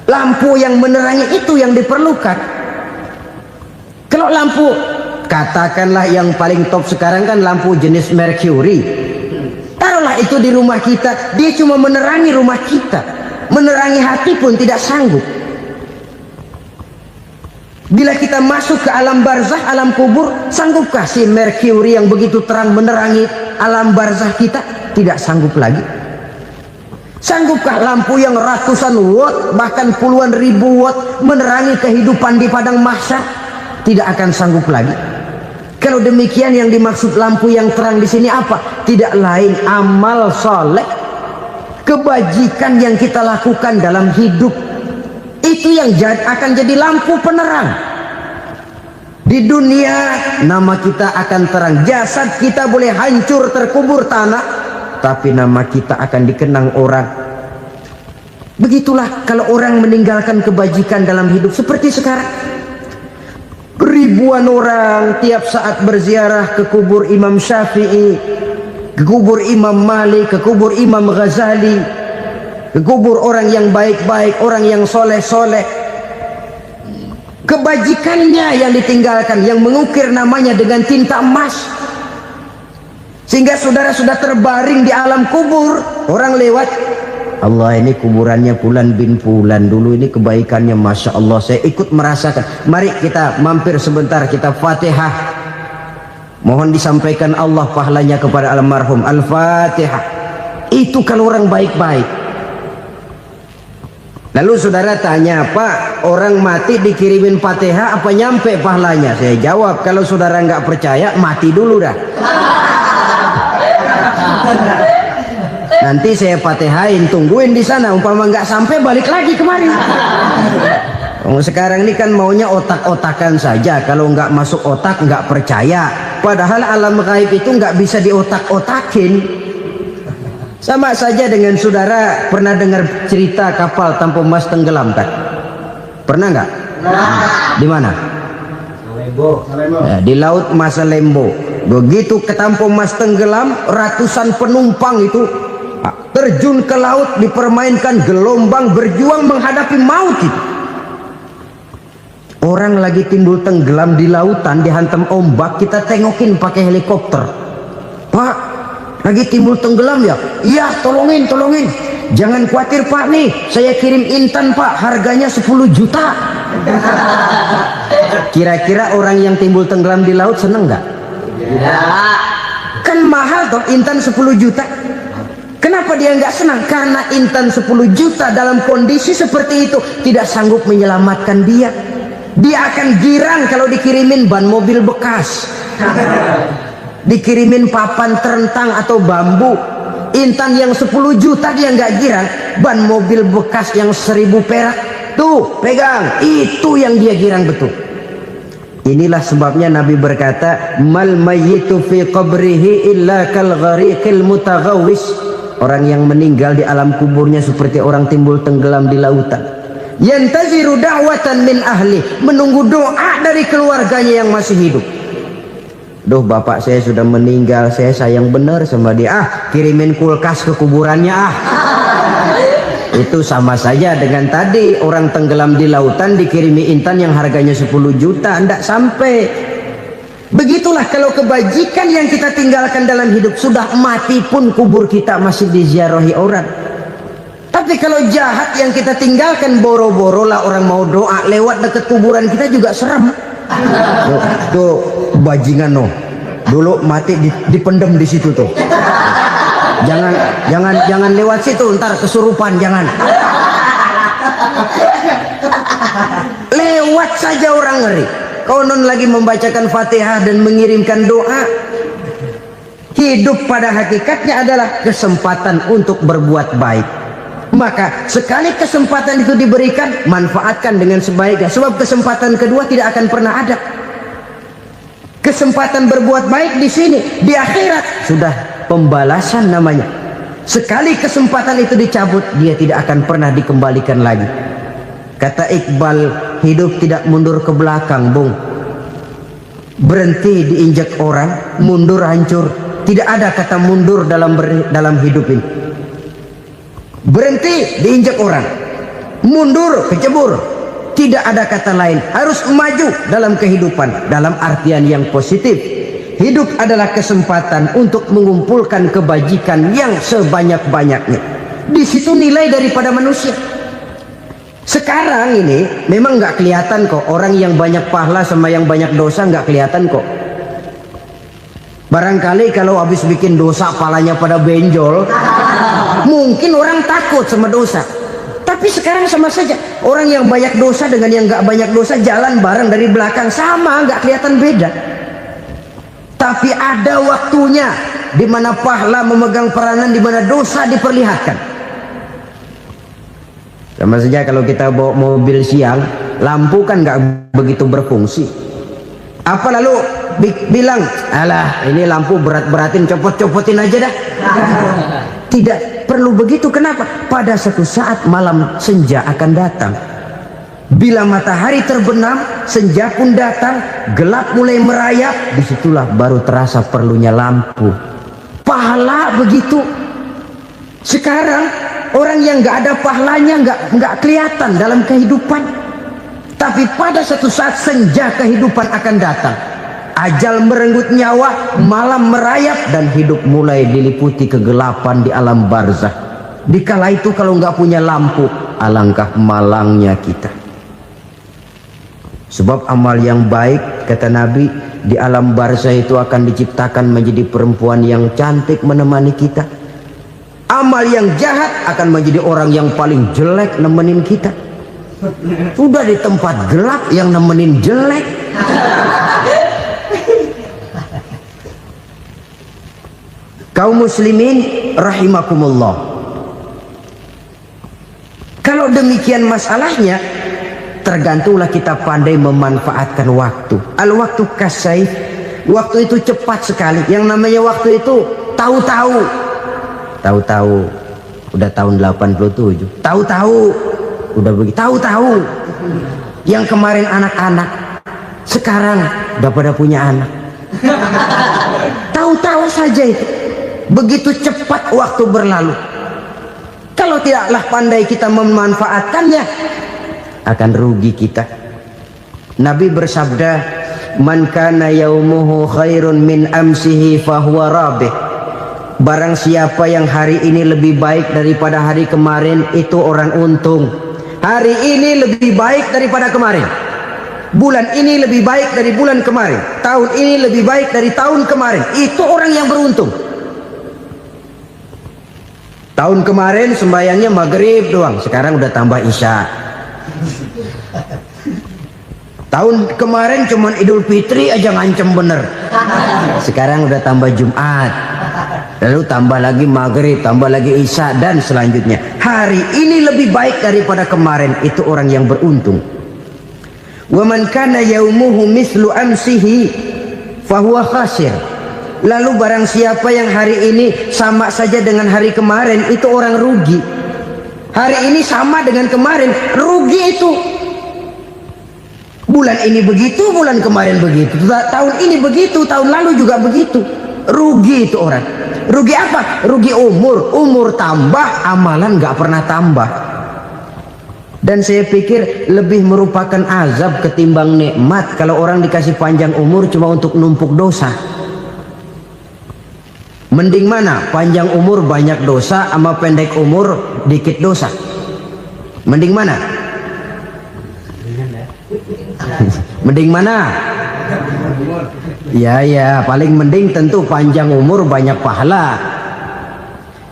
Lampu yang menerangi itu yang diperlukan. Kalau lampu, katakanlah yang paling top sekarang kan lampu jenis Mercury. Taruhlah itu di rumah kita, dia cuma menerangi rumah kita, menerangi hati pun tidak sanggup. Bila kita masuk ke alam barzah, alam kubur, sanggupkah si Mercury yang begitu terang menerangi alam barzah kita? Tidak sanggup lagi. Sanggupkah lampu yang ratusan watt, bahkan puluhan ribu watt menerangi kehidupan di padang mahsyar? Tidak akan sanggup lagi. Kalau demikian, yang dimaksud lampu yang terang di sini apa? Tidak lain amal soleh, kebajikan yang kita lakukan dalam hidup. Itu yang akan jadi lampu penerang. Di dunia nama kita akan terang, jasad kita boleh hancur terkubur tanah, tapi nama kita akan dikenang orang. Begitulah kalau orang meninggalkan kebajikan dalam hidup seperti sekarang. Ribuan orang tiap saat berziarah ke kubur Imam Syafi'i, ke kubur Imam Malik, ke kubur Imam Ghazali, ke kubur orang yang baik-baik, orang yang soleh-soleh. Kebajikannya yang ditinggalkan, yang mengukir namanya dengan tinta emas, sehingga saudara sudah terbaring di alam kubur. Orang lewat, Allah, ini kuburannya Fulan bin Fulan, dulu ini kebaikannya Masya Allah, saya ikut merasakan. Mari kita mampir sebentar, kita Fatihah, mohon disampaikan Allah pahalanya kepada almarhum. Al-Fatihah. Itu kalau orang baik-baik. Lalu saudara tanya, Pak, orang mati dikirimin Fatihah apa nyampe pahalanya? Saya jawab, kalau saudara nggak percaya, mati dulu dah. Nanti saya Fatihain, tungguin di sana. Umpama nggak sampai, balik lagi kemari. Sekarang ini kan maunya otak-otakan saja. Kalau nggak masuk otak, nggak percaya. Padahal alam gaib itu nggak bisa diotak-otakin. Sama saja dengan saudara pernah dengar cerita kapal tanpa emas tenggelam kan? Pernah nggak? Di mana? Ya, di laut Masalembo. Begitu ketampo emas tenggelam, ratusan penumpang itu terjun ke laut, dipermainkan gelombang, berjuang menghadapi maut itu. Orang lagi timbul tenggelam di lautan, dihantam ombak, kita tengokin pakai helikopter. Pak, lagi timbul tenggelam ya? Iya, tolongin. Jangan khawatir Pak, nih saya kirim intan Pak, harganya 10 juta. Kira-kira orang yang timbul tenggelam di laut seneng nggak? Tidak. Kan mahal toh intan 10 juta. Kenapa dia nggak senang? Karena intan 10 juta dalam kondisi seperti itu tidak sanggup menyelamatkan dia. Dia akan girang kalau dikirimin ban mobil bekas, dikirimin papan terentang atau bambu. Intan yang 10 juta dia nggak girang, ban mobil bekas yang 1000 perak tuh pegang, itu yang dia girang betul. Inilah sebabnya Nabi berkata, mal mayyitu fi qabrihi illa kal ghariqil mutaghawwis. Orang yang meninggal di alam kuburnya seperti orang timbul tenggelam di lautan. Yantaziru da'watan min ahli, menunggu doa dari keluarganya yang masih hidup. Duh, bapak saya sudah meninggal, saya sayang benar sama dia. Kirimin kulkas ke kuburannya Itu sama saja dengan tadi orang tenggelam di lautan dikirimi intan yang harganya 10 juta, tidak sampai. Begitulah kalau kebajikan yang kita tinggalkan dalam hidup, sudah mati pun kubur kita masih diziarahi orang. Tapi kalau jahat yang kita tinggalkan, boro-boro lah orang mau doa lewat dekat kuburan kita juga serem. Tuh bajingan no, dulu mati dipendem di situ tuh. Jangan lewat situ, ntar kesurupan, jangan. Lewat saja orang ngeri. Konon lagi membacakan Fatihah dan mengirimkan doa. Hidup pada hakikatnya adalah kesempatan untuk berbuat baik. Maka sekali kesempatan itu diberikan, manfaatkan dengan sebaiknya. Sebab kesempatan kedua tidak akan pernah ada. Kesempatan berbuat baik di sini, di akhirat sudah pembalasan namanya. Sekali kesempatan itu dicabut, dia tidak akan pernah dikembalikan lagi. Kata Iqbal, hidup tidak mundur ke belakang, Bung. Berhenti diinjak orang, mundur hancur. Tidak ada kata mundur dalam hidup ini. Berhenti diinjak orang, mundur kecebur. Tidak ada kata lain, harus maju dalam kehidupan dalam artian yang positif. Hidup adalah kesempatan untuk mengumpulkan kebajikan yang sebanyak-banyaknya. Di situ nilai daripada manusia. Sekarang ini memang nggak kelihatan kok, orang yang banyak pahala sama yang banyak dosa nggak kelihatan kok. Barangkali kalau habis bikin dosa palanya pada benjol, mungkin orang takut sama dosa. Tapi sekarang sama saja, orang yang banyak dosa dengan yang nggak banyak dosa jalan bareng dari belakang, sama, nggak kelihatan beda. Tapi ada waktunya di mana pahala memegang peranan, di mana dosa diperlihatkan. Sama saja kalau kita bawa mobil siang, lampu kan nggak begitu berfungsi. Apa lalu bilang, alah ini lampu berat-beratin, copot-copotin aja dah. Tidak perlu begitu. Kenapa? Pada suatu saat malam senja akan datang. Bila matahari terbenam, senja pun datang, gelap mulai merayap, disitulah baru terasa perlunya lampu. Pahala begitu. Sekarang orang yang nggak ada pahalanya nggak kelihatan dalam kehidupan. Tapi pada suatu saat senja kehidupan akan datang. Ajal merenggut nyawa, malam merayap, dan hidup mulai diliputi kegelapan di alam barzah. Dikala itu kalau nggak punya lampu, alangkah malangnya kita. Sebab amal yang baik, kata Nabi, di alam barzah itu akan diciptakan menjadi perempuan yang cantik menemani kita. Amal yang jahat akan menjadi orang yang paling jelek nemenin kita. Sudah di tempat gelap yang nemenin jelek. Kaum muslimin rahimakumullah. Kalau demikian masalahnya, tergantunglah kita pandai memanfaatkan waktu. Al-waktu kasayf, waktu itu cepat sekali. Yang namanya waktu itu tahu-tahu. Tahu-tahu udah tahun 87. Tahu-tahu udah begitu. Tahu-tahu yang kemarin anak-anak, sekarang udah pada punya anak. Tahu-tahu saja itu. Begitu cepat waktu berlalu. Kalau tidaklah pandai kita memanfaatkannya, akan rugi kita. Nabi bersabda, "Man kana yaumuhu khairun min amsihi fahuwa rabih." Barang siapa yang hari ini lebih baik daripada hari kemarin, itu orang untung. Hari ini lebih baik daripada kemarin. Bulan ini lebih baik dari bulan kemarin. Tahun ini lebih baik dari tahun kemarin. Itu orang yang beruntung. Tahun kemarin sembahyangnya maghrib doang, sekarang udah tambah isya. Tahun kemarin cuman Idul Fitri aja ngancem bener, sekarang udah tambah Jumat, lalu tambah lagi maghrib, tambah lagi isya, dan selanjutnya. Hari ini lebih baik daripada kemarin, itu orang yang beruntung. Wa man kana yaumuhu mislu amsihi fahuwa khasir. Lalu barang siapa yang hari ini sama saja dengan hari kemarin, itu orang rugi. Hari ini sama dengan kemarin, rugi itu. Bulan ini begitu, bulan kemarin begitu, tahun ini begitu, tahun lalu juga begitu. Rugi itu orang. Rugi apa? Rugi umur. Umur tambah, amalan gak pernah tambah. Dan saya pikir lebih merupakan azab ketimbang nikmat kalau orang dikasih panjang umur cuma untuk numpuk dosa. Mending mana? Panjang umur banyak dosa sama pendek umur dikit dosa? Mending mana? Mending mana? Ya, paling mending tentu panjang umur banyak pahala.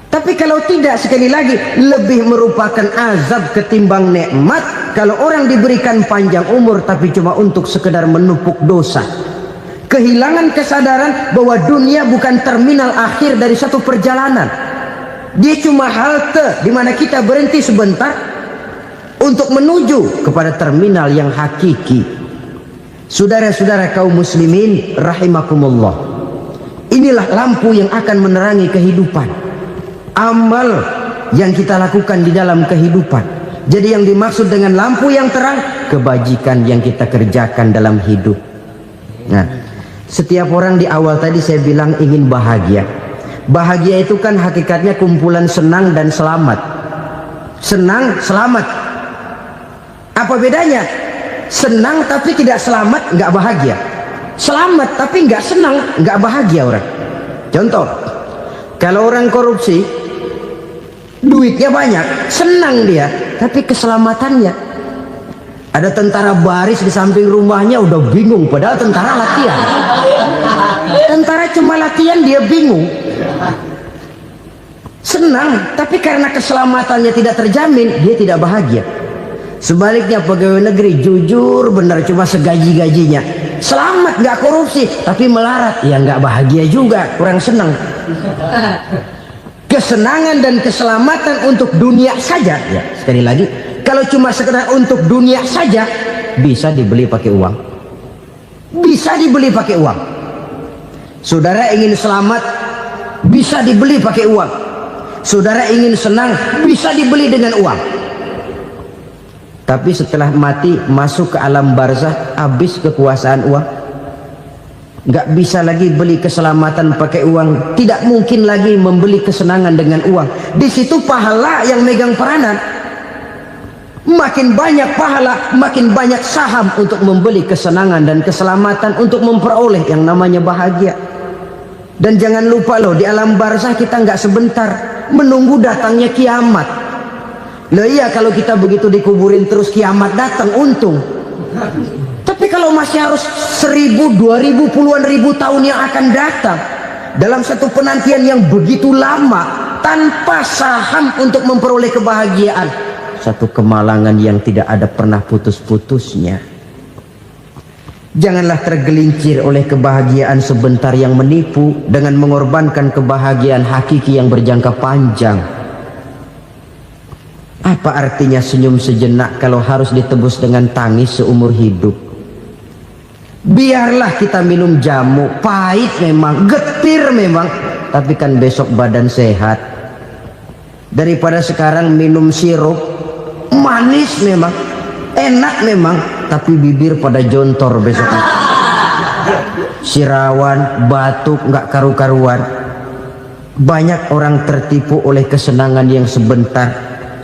Tapi kalau tidak, sekali lagi, lebih merupakan azab ketimbang nikmat kalau orang diberikan panjang umur tapi cuma untuk sekedar menumpuk dosa. Kehilangan kesadaran bahwa dunia bukan terminal akhir dari satu perjalanan. Dia cuma halte di mana kita berhenti sebentar untuk menuju kepada terminal yang hakiki. Saudara-saudara kaum muslimin rahimakumullah, inilah lampu yang akan menerangi kehidupan. Amal yang kita lakukan di dalam kehidupan. Jadi yang dimaksud dengan lampu yang terang, kebajikan yang kita kerjakan dalam hidup. Nah, setiap orang di awal tadi saya bilang ingin bahagia. Bahagia itu kan hakikatnya kumpulan senang dan selamat. Senang, selamat. Apa bedanya? Senang tapi tidak selamat, nggak bahagia. Selamat tapi nggak senang, nggak bahagia orang. Contoh, kalau orang korupsi, duitnya banyak, senang dia, tapi keselamatannya. Ada tentara baris di samping rumahnya udah bingung, padahal tentara latihan. Tentara cuma latihan, dia bingung. Senang, tapi karena keselamatannya tidak terjamin, dia tidak bahagia. Sebaliknya pegawai negeri jujur benar, cuma segaji-gajinya, selamat nggak korupsi, tapi melarat, ya nggak bahagia juga, kurang senang. Kesenangan dan keselamatan untuk dunia saja, ya sekali lagi, kalau cuma sekedar untuk dunia saja, bisa dibeli pakai uang. Bisa dibeli pakai uang. Saudara ingin selamat, bisa dibeli pakai uang. Saudara ingin senang, bisa dibeli dengan uang. Tapi setelah mati, masuk ke alam barzah, habis kekuasaan uang. Nggak bisa lagi beli keselamatan pakai uang, tidak mungkin lagi membeli kesenangan dengan uang. Di situ pahala yang megang peranan. Makin banyak pahala, makin banyak saham untuk membeli kesenangan dan keselamatan, untuk memperoleh yang namanya bahagia. Dan jangan lupa loh, di alam barzah kita nggak sebentar, menunggu datangnya kiamat. Loh iya, kalau kita begitu dikuburin terus kiamat datang, untung. Tapi kalau masih harus 1000, 2000, puluhan ribu tahun yang akan datang, dalam satu penantian yang begitu lama, tanpa saham untuk memperoleh kebahagiaan, satu kemalangan yang tidak ada pernah putus-putusnya. Janganlah tergelincir oleh kebahagiaan sebentar yang menipu dengan mengorbankan kebahagiaan hakiki yang berjangka panjang. Apa artinya senyum sejenak kalau harus ditebus dengan tangis seumur hidup? Biarlah kita minum jamu, pahit memang, getir memang, tapi kan besok badan sehat. Daripada sekarang minum sirup, manis memang, enak memang, tapi bibir pada jontor besoknya. Sirawan, batuk, nggak karu-karuan. Banyak orang tertipu oleh kesenangan yang sebentar,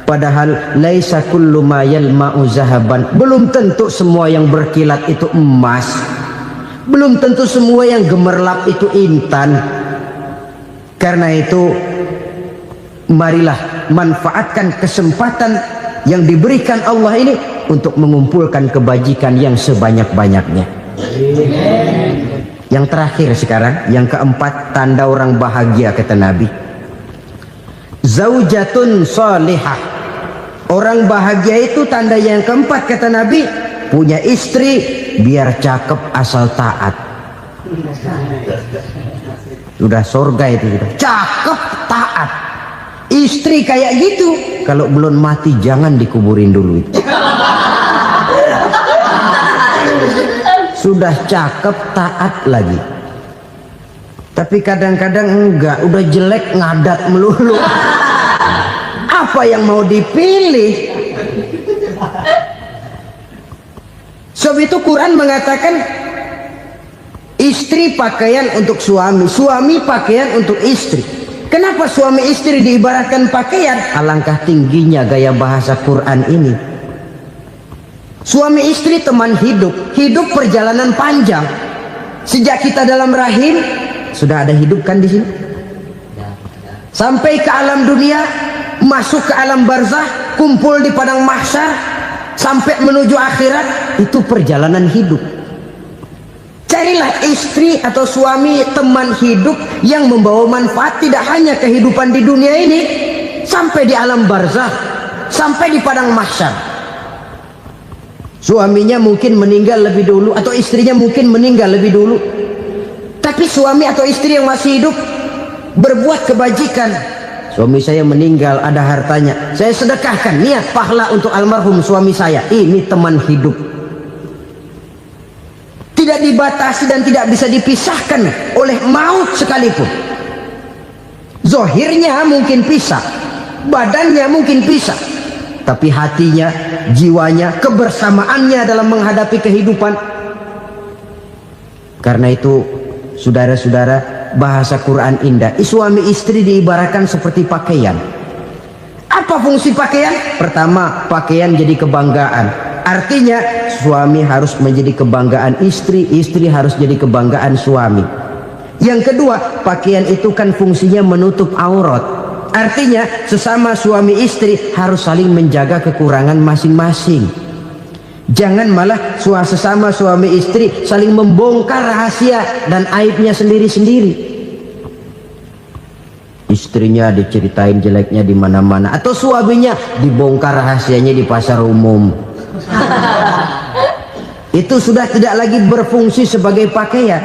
Padahal laisa kullu ma yalma'u zahaban. Belum tentu semua yang berkilat itu emas. Belum tentu semua yang gemerlap itu intan. Karena itu marilah manfaatkan kesempatan yang diberikan Allah ini untuk mengumpulkan kebajikan yang sebanyak-banyaknya. Yang terakhir sekarang, yang keempat, tanda orang bahagia kata Nabi. Zaujatun salihah. Orang bahagia itu tanda yang keempat kata Nabi, punya istri biar cakep asal taat. Sudah surga itu sudah. Cakep taat. Istri kayak gitu, kalau belum mati jangan dikuburin dulu itu. Sudah cakep taat lagi. Tapi kadang-kadang enggak, udah jelek ngadat melulu. Apa yang mau dipilih? Sebab itu Quran mengatakan istri pakaian untuk suami, suami pakaian untuk istri. Kenapa suami istri diibaratkan pakaian? Alangkah tingginya gaya bahasa Quran ini. Suami istri teman hidup, hidup perjalanan panjang. Sejak kita dalam rahim sudah ada hidup kan di sini. Sampai ke alam dunia, masuk ke alam barzah, kumpul di padang mahsyar, sampai menuju akhirat, itu perjalanan hidup. Carilah istri atau suami teman hidup yang membawa manfaat tidak hanya kehidupan di dunia ini, sampai di alam barzah, sampai di padang mahsyar. Suaminya mungkin meninggal lebih dulu atau istrinya mungkin meninggal lebih dulu, tapi suami atau istri yang masih hidup berbuat kebajikan. Suami saya meninggal, ada hartanya, saya sedekahkan, niat pahala untuk almarhum suami saya. Ini teman hidup, tidak dibatasi dan tidak bisa dipisahkan oleh maut sekalipun. Zohirnya mungkin pisah, badannya mungkin pisah, tapi hatinya, jiwanya, kebersamaannya dalam menghadapi kehidupan. Karena itu saudara-saudara, bahasa Quran indah. Suami istri diibaratkan seperti pakaian. Apa fungsi pakaian? Pertama, pakaian jadi kebanggaan. Artinya suami harus menjadi kebanggaan istri, istri harus jadi kebanggaan suami. Yang kedua, pakaian itu kan fungsinya menutup aurat. Artinya sesama suami istri harus saling menjaga kekurangan masing-masing. Jangan malah sesama suami istri saling membongkar rahasia dan aibnya sendiri-sendiri. Istrinya diceritain jeleknya di mana-mana, atau suaminya dibongkar rahasianya di pasar umum. Itu sudah tidak lagi berfungsi sebagai pakaian.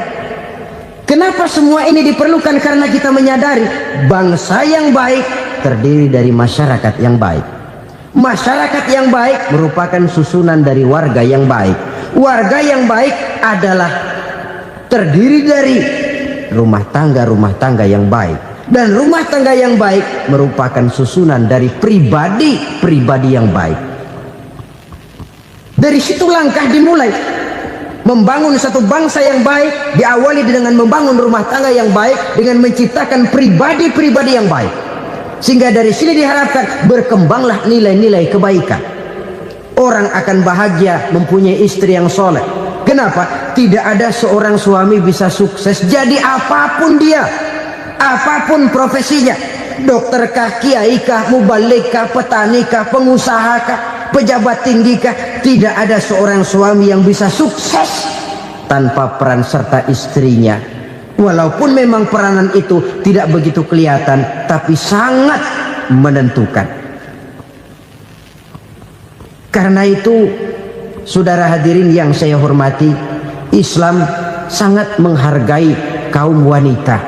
Kenapa semua ini diperlukan? Karena kita menyadari bangsa yang baik terdiri dari masyarakat yang baik. Masyarakat yang baik merupakan susunan dari warga yang baik. Warga yang baik adalah terdiri dari rumah tangga yang baik. Dan rumah tangga yang baik merupakan susunan dari pribadi yang baik. Dari situ langkah dimulai. Membangun satu bangsa yang baik diawali dengan membangun rumah tangga yang baik, dengan menciptakan pribadi-pribadi yang baik. Sehingga dari sini diharapkan berkembanglah nilai-nilai kebaikan. Orang akan bahagia mempunyai istri yang soleh. Kenapa? Tidak ada seorang suami bisa sukses jadi apapun dia, apapun profesinya. Dokter kah, kiai kah, mubalik kah, petani kah, pengusaha kah, pejabat tinggi kah. Tidak ada seorang suami yang bisa sukses tanpa peran serta istrinya. Walaupun memang peranan itu tidak begitu kelihatan, tapi sangat menentukan. Karena itu, saudara hadirin yang saya hormati, Islam sangat menghargai kaum wanita,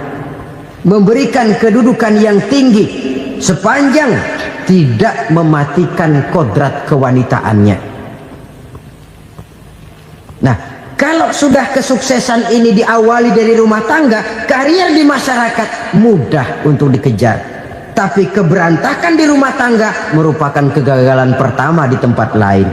memberikan kedudukan yang tinggi sepanjang tidak mematikan kodrat kewanitaannya. Nah, kalau sudah kesuksesan ini diawali dari rumah tangga, karier di masyarakat mudah untuk dikejar. Tapi keberantakan di rumah tangga merupakan kegagalan pertama di tempat lain.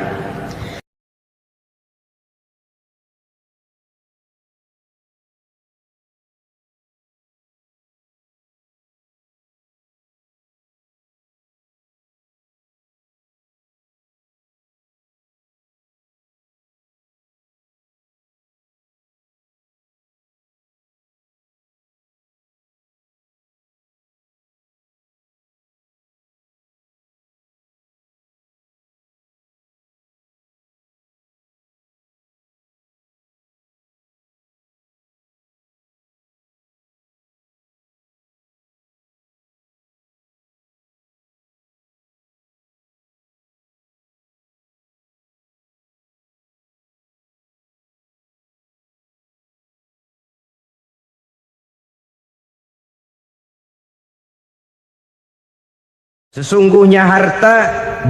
Sesungguhnya harta,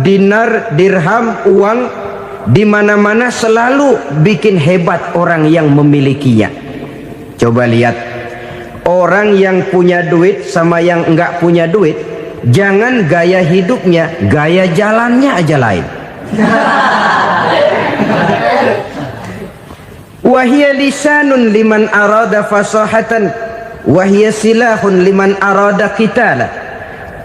dinar, dirham, uang di mana-mana selalu bikin hebat orang yang memilikinya. Coba lihat, orang yang punya duit sama yang enggak punya duit, jangan gaya hidupnya, gaya jalannya aja lain. Wahia lisanun liman arada fasahatan, wahia silahun liman arada qitala.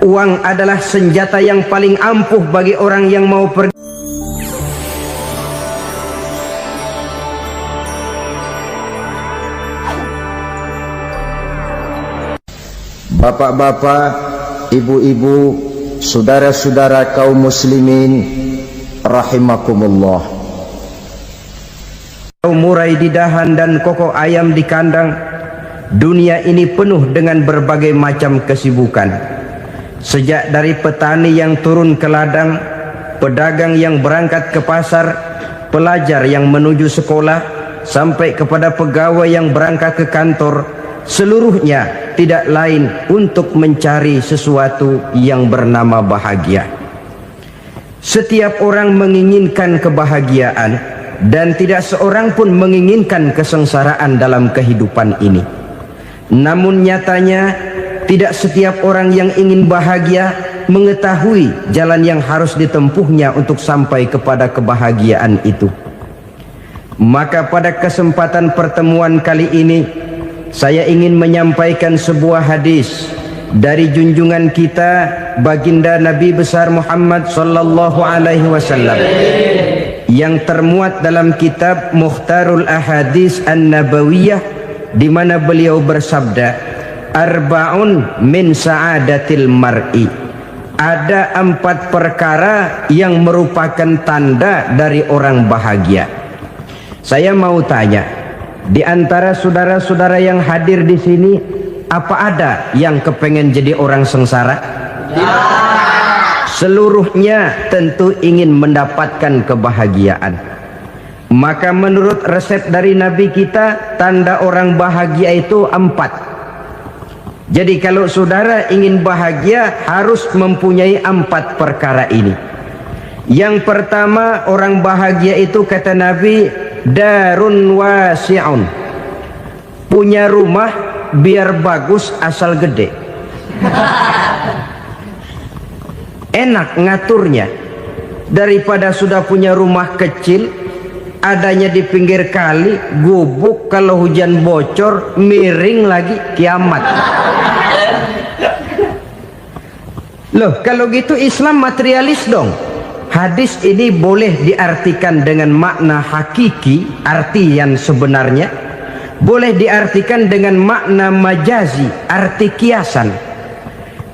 Uang adalah senjata yang paling ampuh bagi orang yang mau pergi. Bapak-bapak, ibu-ibu, saudara-saudara kaum muslimin rahimakumullah. Murai di dahan dan kokok ayam di kandang, dunia ini penuh dengan berbagai macam kesibukan. Sejak dari petani yang turun ke ladang, pedagang yang berangkat ke pasar, pelajar yang menuju sekolah, sampai kepada pegawai yang berangkat ke kantor, seluruhnya tidak lain untuk mencari sesuatu yang bernama bahagia. Setiap orang menginginkan kebahagiaan, dan tidak seorang pun menginginkan kesengsaraan dalam kehidupan ini. Namun nyatanya tidak setiap orang yang ingin bahagia mengetahui jalan yang harus ditempuhnya untuk sampai kepada kebahagiaan itu. Maka pada kesempatan pertemuan kali ini, saya ingin menyampaikan sebuah hadis dari junjungan kita baginda Nabi besar Muhammad sallallahu alaihi wasallam yang termuat dalam kitab Mukhtarul Ahadits An-Nabawiyah, di mana beliau bersabda, arba'un min sa'adatil mar'i. Ada 4 perkara yang merupakan tanda dari orang bahagia. Saya mau tanya, di antara saudara-saudara yang hadir di sini, apa ada yang kepengen jadi orang sengsara? Ya. Seluruhnya tentu ingin mendapatkan kebahagiaan. Maka menurut resep dari Nabi kita, tanda orang bahagia itu 4. Jadi kalau saudara ingin bahagia, harus mempunyai 4 perkara ini. Yang pertama, orang bahagia itu kata Nabi, darun wasi'un. Punya rumah biar bagus asal gede. Enak ngaturnya. Daripada sudah punya rumah kecil, adanya di pinggir kali, gubuk, kalau hujan bocor, miring lagi, kiamat. Loh, kalau gitu Islam materialis dong. Hadis ini boleh diartikan dengan makna hakiki, arti yang sebenarnya. Boleh diartikan dengan makna majazi, arti kiasan.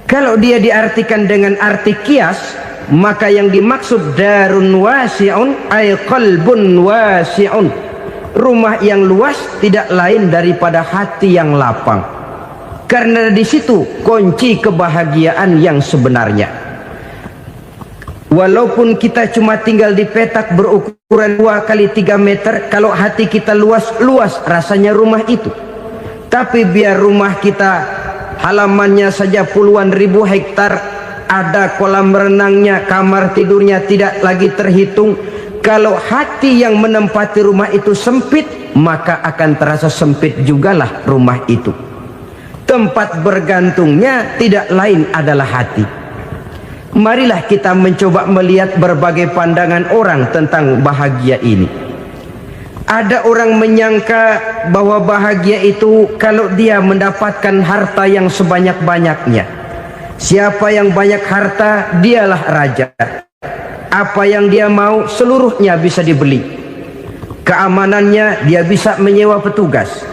Kalau dia diartikan dengan arti kias, maka yang dimaksud darun wasi'un ay qalbun wasi'un. Rumah yang luas tidak lain daripada hati yang lapang. Karena di situ kunci kebahagiaan yang sebenarnya. Walaupun kita cuma tinggal di petak berukuran 2 kali 3 meter, kalau hati kita luas rasanya rumah itu. Tapi biar rumah kita halamannya saja puluhan ribu hektar, ada kolam renangnya, kamar tidurnya tidak lagi terhitung. Kalau hati yang menempati rumah itu sempit, maka akan terasa sempit jugalah rumah itu. Tempat bergantungnya tidak lain adalah hati. Marilah kita mencoba melihat berbagai pandangan orang tentang bahagia ini. Ada orang menyangka bahwa bahagia itu kalau dia mendapatkan harta yang sebanyak-banyaknya. Siapa yang banyak harta, dialah raja. Apa yang dia mau, seluruhnya bisa dibeli. Keamanannya, dia bisa menyewa petugas.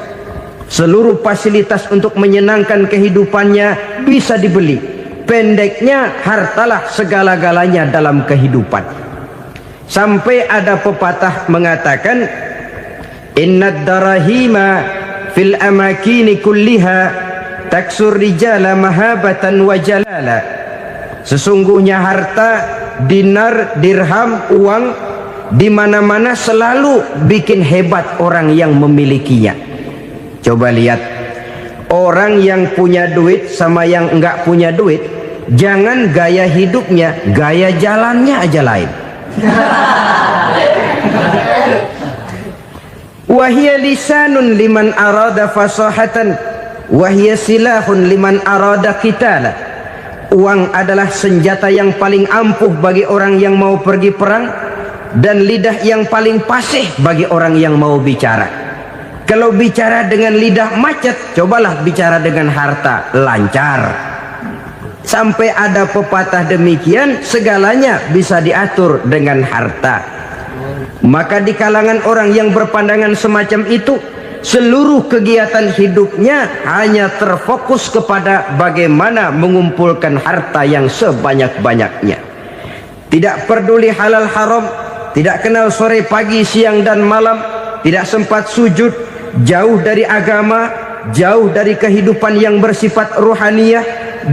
Seluruh fasilitas untuk menyenangkan kehidupannya bisa dibeli. Pendeknya, hartalah segala-galanya dalam kehidupan. Sampai ada pepatah mengatakan, innad darahima fil amakini kulliha taksur rijala mahabatan wa jalala. Sesungguhnya harta, dinar, dirham, uang di mana-mana selalu bikin hebat orang yang memilikinya. Coba lihat, orang yang punya duit sama yang enggak punya duit, Jangan gaya hidupnya, gaya jalannya aja lain. Wahia lisanun liman arada fasahatan, wahia silahun liman arada qitala. Uang adalah senjata yang paling ampuh bagi orang yang mau pergi perang, dan lidah yang paling fasih bagi orang yang mau bicara. Kalau bicara dengan lidah macet, cobalah bicara dengan harta, lancar. Sampai ada pepatah demikian, segalanya bisa diatur dengan harta. Maka di kalangan orang yang berpandangan semacam itu, seluruh kegiatan hidupnya hanya terfokus kepada bagaimana mengumpulkan harta yang sebanyak-banyaknya. Tidak peduli halal haram, tidak kenal sore pagi siang dan malam, tidak sempat sujud, jauh dari agama, jauh dari kehidupan yang bersifat ruhaniyah,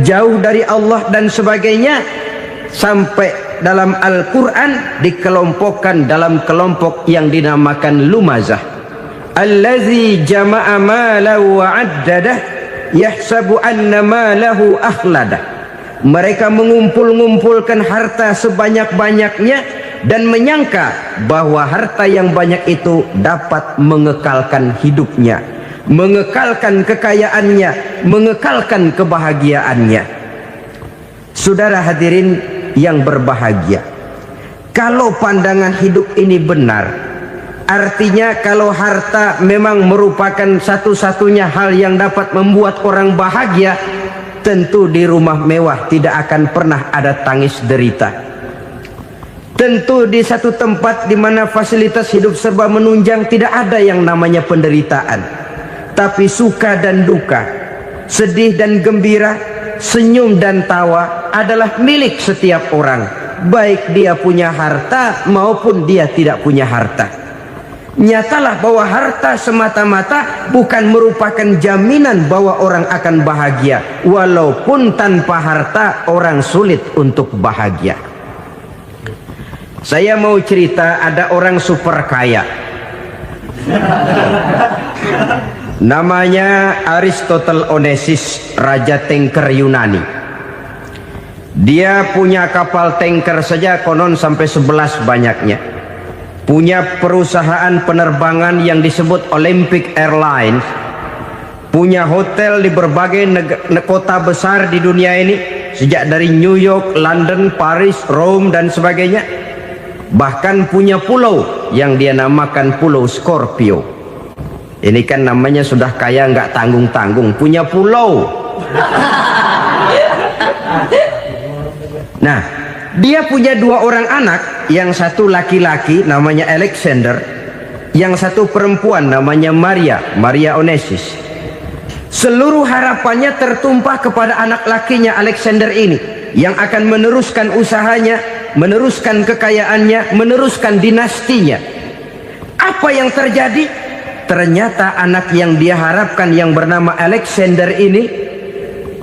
jauh dari Allah dan sebagainya. Sampai dalam Al-Quran dikelompokkan dalam kelompok yang dinamakan lumazah. Allazi jama'a malahu wa addadah yahsabu anna malahu akhladah. Mereka mengumpul-ngumpulkan harta sebanyak-banyaknya dan menyangka bahwa harta yang banyak itu dapat mengekalkan hidupnya, mengekalkan kekayaannya, mengekalkan kebahagiaannya. Saudara hadirin yang berbahagia, kalau pandangan hidup ini benar, artinya kalau harta memang merupakan satu-satunya hal yang dapat membuat orang bahagia, tentu di rumah mewah tidak akan pernah ada tangis derita. Tentu di satu tempat di mana fasilitas hidup serba menunjang tidak ada yang namanya penderitaan. Tapi suka dan duka, sedih dan gembira, senyum dan tawa adalah milik setiap orang, baik dia punya harta maupun dia tidak punya harta. Nyatalah bahwa harta semata-mata bukan merupakan jaminan bahwa orang akan bahagia, walaupun tanpa harta orang sulit untuk bahagia. Saya mau cerita, ada orang super kaya, namanya Aristotle Onesimus, raja tanker Yunani. Dia punya kapal tanker saja konon sampai 11 banyaknya. Punya perusahaan penerbangan yang disebut Olympic Airlines. Punya hotel di berbagai kota besar di dunia ini, sejak dari New York, London, Paris, Rome dan sebagainya. Bahkan punya pulau yang dia namakan Pulau Scorpio. Ini kan namanya sudah kaya nggak tanggung-tanggung, punya pulau. Nah, dia punya 2 orang anak, yang satu laki-laki namanya Alexander, yang satu perempuan namanya Maria Onesimus. Seluruh harapannya tertumpah kepada anak lakinya Alexander ini, yang akan meneruskan usahanya, meneruskan kekayaannya, meneruskan dinastinya. Apa yang terjadi? Ternyata anak yang dia harapkan yang bernama Alexander ini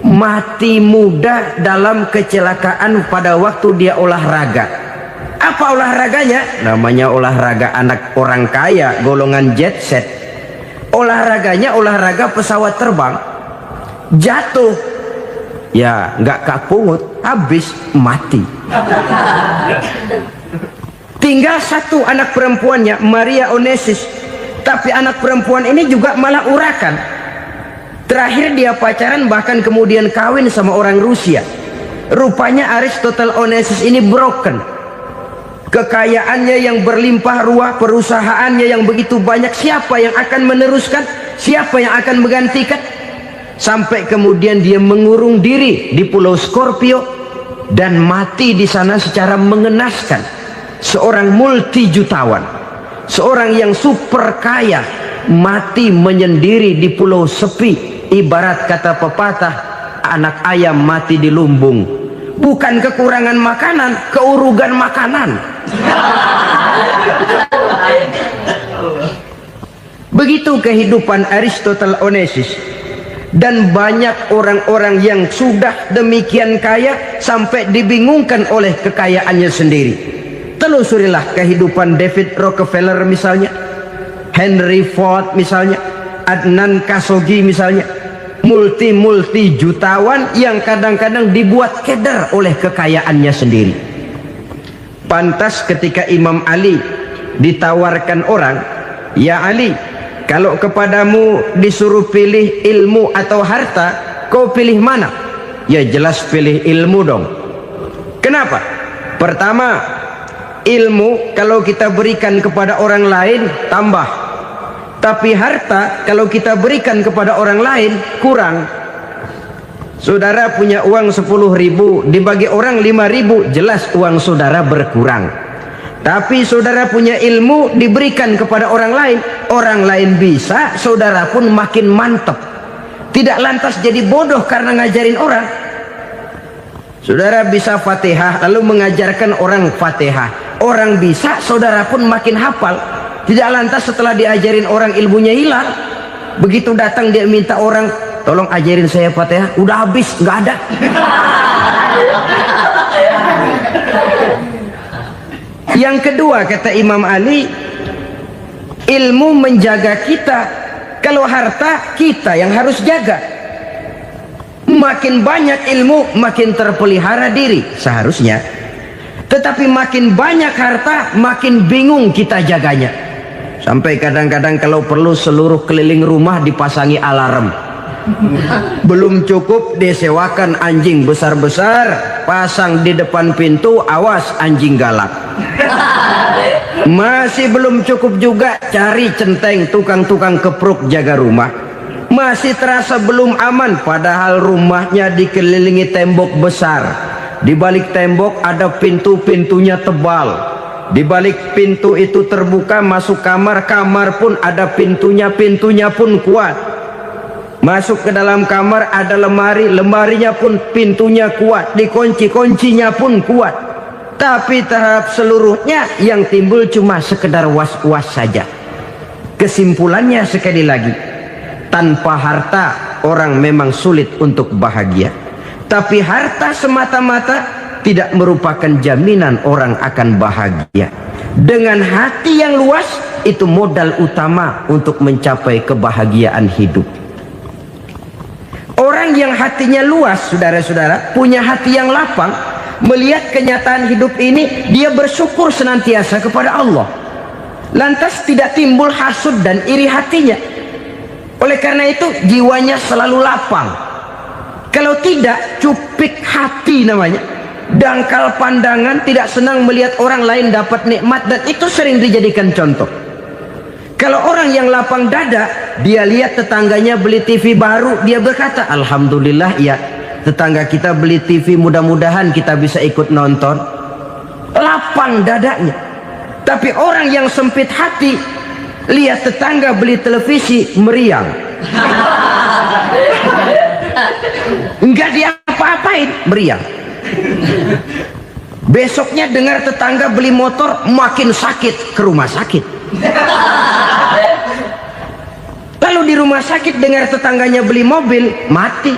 mati muda dalam kecelakaan pada waktu dia olahraga. Apa olahraganya? Namanya olahraga anak orang kaya, golongan jet set. Olahraganya olahraga pesawat terbang. Jatuh, ya nggak kapungut, habis mati. Tinggal satu anak perempuannya, Maria Onesimus. Tapi anak perempuan ini juga malah urakan. Terakhir dia pacaran, bahkan kemudian kawin sama orang Rusia. Rupanya Aristotle Onesimus ini broken. Kekayaannya yang berlimpah ruah, perusahaannya yang begitu banyak, siapa yang akan meneruskan? Siapa yang akan menggantikan? Sampai kemudian dia mengurung diri di Pulau Scorpio dan mati di sana secara mengenaskan. Seorang multi jutawan, seorang yang super kaya, mati menyendiri di pulau sepi. Ibarat kata pepatah, anak ayam mati di lumbung. Bukan kekurangan makanan, keurugan makanan. Begitu kehidupan Aristotle Onesimus. Dan banyak orang-orang yang sudah demikian kaya sampai dibingungkan oleh kekayaannya sendiri. Telusurilah kehidupan David Rockefeller misalnya, Henry Ford misalnya, Adnan Khashoggi misalnya. multi jutawan yang kadang-kadang dibuat keder oleh kekayaannya sendiri. Pantas ketika Imam Ali ditawarkan orang, "Ya Ali, kalau kepadamu disuruh pilih ilmu atau harta, kau pilih mana?" Ya jelas pilih ilmu dong. Kenapa? Pertama, ilmu kalau kita berikan kepada orang lain tambah, tapi harta kalau kita berikan kepada orang lain kurang. Saudara punya uang 10.000, dibagi orang 5.000, jelas uang saudara berkurang. Tapi saudara punya ilmu diberikan kepada orang lain bisa, saudara pun makin mantap. Tidak lantas jadi bodoh karena ngajarin orang. Saudara bisa Fatihah lalu mengajarkan orang Fatihah, orang bisa, saudara pun makin hafal. Tidak lantas setelah diajarin orang ilmunya hilang. Begitu datang dia minta orang, "Tolong ajarin saya Fatihah," udah habis, nggak ada. Yang kedua kata Imam Ali, ilmu menjaga kita. Kalau harta kita yang harus jaga. Makin banyak ilmu makin terpelihara diri seharusnya. Tetapi makin banyak harta makin bingung kita jaganya. Sampai kadang-kadang kalau perlu seluruh keliling rumah dipasangi alarm. Belum cukup disewakan anjing besar-besar, pasang di depan pintu, awas anjing galak. Masih belum cukup juga, cari centeng tukang-tukang kepruk jaga rumah. Masih terasa belum aman, padahal rumahnya dikelilingi tembok besar. Di balik tembok ada pintu-pintunya tebal. Di balik pintu itu terbuka masuk kamar, kamar pun ada pintunya pun kuat. Masuk ke dalam kamar ada lemari, lemarinya pun pintunya kuat, dikunci, kuncinya pun kuat. Tapi tahap seluruhnya yang timbul cuma sekedar was-was saja. Kesimpulannya sekali lagi, tanpa harta orang memang sulit untuk bahagia. Tapi harta semata-mata tidak merupakan jaminan orang akan bahagia. Dengan hati yang luas, itu modal utama untuk mencapai kebahagiaan hidup. Orang yang hatinya luas, saudara-saudara, punya hati yang lapang, melihat kenyataan hidup ini, dia bersyukur senantiasa kepada Allah. Lantas tidak timbul hasud dan iri hatinya. Oleh karena itu jiwanya selalu lapang. Kalau tidak, cupik hati namanya, dangkal pandangan, tidak senang melihat orang lain dapat nikmat, dan itu sering dijadikan contoh. Kalau orang yang lapang dada, dia lihat tetangganya beli TV baru, dia berkata, "Alhamdulillah ya, tetangga kita beli TV, mudah-mudahan kita bisa ikut nonton." Lapang dadanya. Tapi orang yang sempit hati, lihat tetangga beli televisi, meriang. Enggak diapa-apain, meriang. Besoknya dengar tetangga beli motor, makin sakit, ke rumah sakit. Lalu di rumah sakit dengar tetangganya beli mobil, mati.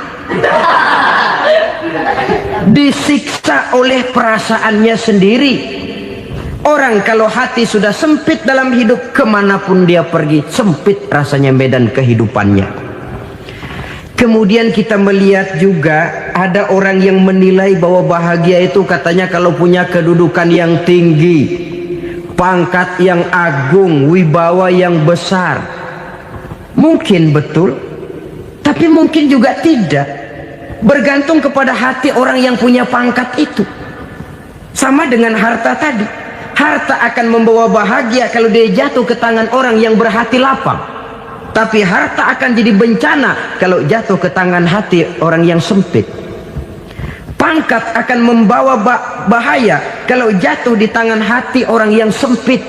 Disiksa oleh perasaannya sendiri. Orang kalau hati sudah sempit dalam hidup, kemanapun dia pergi, sempit rasanya medan kehidupannya. Kemudian kita melihat juga ada orang yang menilai bahwa bahagia itu katanya kalau punya kedudukan yang tinggi, pangkat yang agung, wibawa yang besar. Mungkin betul, tapi mungkin juga tidak. Bergantung kepada hati orang yang punya pangkat itu. Sama dengan harta tadi. Harta akan membawa bahagia kalau dia jatuh ke tangan orang yang berhati lapang. Tapi harta akan jadi bencana kalau jatuh ke tangan hati orang yang sempit. Pangkat akan membawa bahaya kalau jatuh di tangan hati orang yang sempit.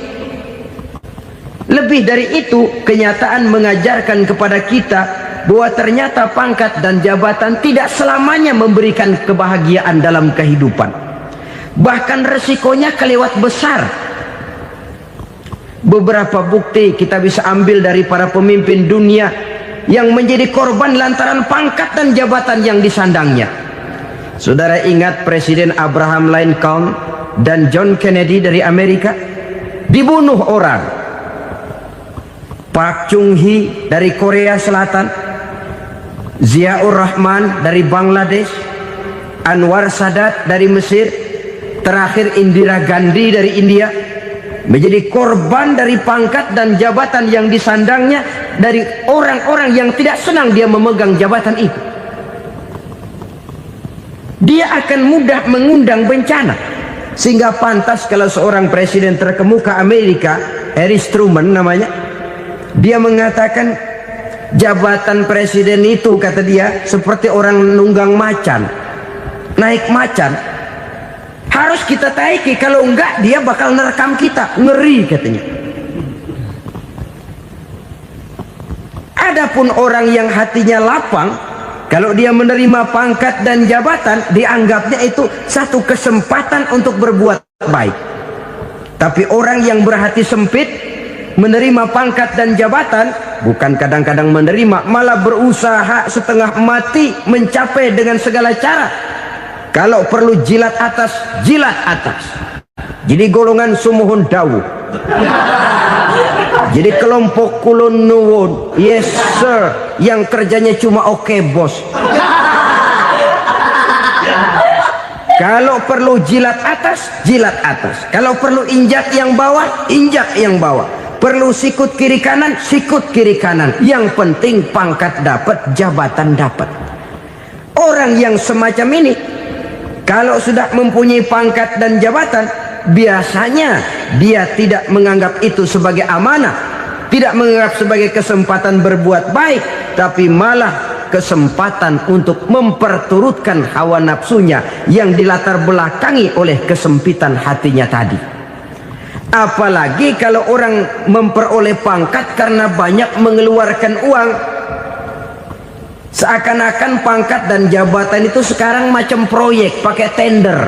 Lebih dari itu, kenyataan mengajarkan kepada kita bahwa ternyata pangkat dan jabatan tidak selamanya memberikan kebahagiaan dalam kehidupan. Bahkan resikonya kelewat besar. Beberapa bukti kita bisa ambil dari para pemimpin dunia yang menjadi korban lantaran pangkat dan jabatan yang disandangnya. Saudara ingat Presiden Abraham Lincoln dan John Kennedy dari Amerika? Dibunuh orang. Park Chung-hee dari Korea Selatan Ziaur Rahman dari Bangladesh, Anwar Sadat dari Mesir, terakhir Indira Gandhi dari India, menjadi korban dari pangkat dan jabatan yang disandangnya dari orang-orang yang tidak senang dia memegang jabatan itu. Dia akan mudah mengundang bencana, sehingga pantas kalau seorang presiden terkemuka Amerika, Harris Truman namanya, dia mengatakan jabatan presiden itu, kata dia, seperti orang nunggang macan, naik macan, harus kita taiki, kalau enggak dia bakal nerekam kita, ngeri katanya. Adapun orang yang hatinya lapang, kalau dia menerima pangkat dan jabatan, dianggapnya itu satu kesempatan untuk berbuat baik. Tapi orang yang berhati sempit, menerima pangkat dan jabatan, bukan kadang-kadang menerima, malah berusaha setengah mati mencapai dengan segala cara. Kalau perlu jilat atas, jilat atas. Jadi golongan sumuhun dawu. Jadi kelompok kulon nuwun, yes sir, yang kerjanya cuma oke bos. Kalau perlu jilat atas, jilat atas. Kalau perlu injak yang bawah, injak yang bawah. Perlu sikut kiri kanan, sikut kiri kanan. Yang penting pangkat dapat, jabatan dapat. Orang yang semacam ini, kalau sudah mempunyai pangkat dan jabatan, biasanya dia tidak menganggap itu sebagai amanah, tidak menganggap sebagai kesempatan berbuat baik, tapi malah kesempatan untuk memperturutkan hawa nafsunya yang dilatar belakangi oleh kesempitan hatinya tadi. Apalagi kalau orang memperoleh pangkat karena banyak mengeluarkan uang, seakan-akan pangkat dan jabatan itu sekarang macam proyek, pakai tender.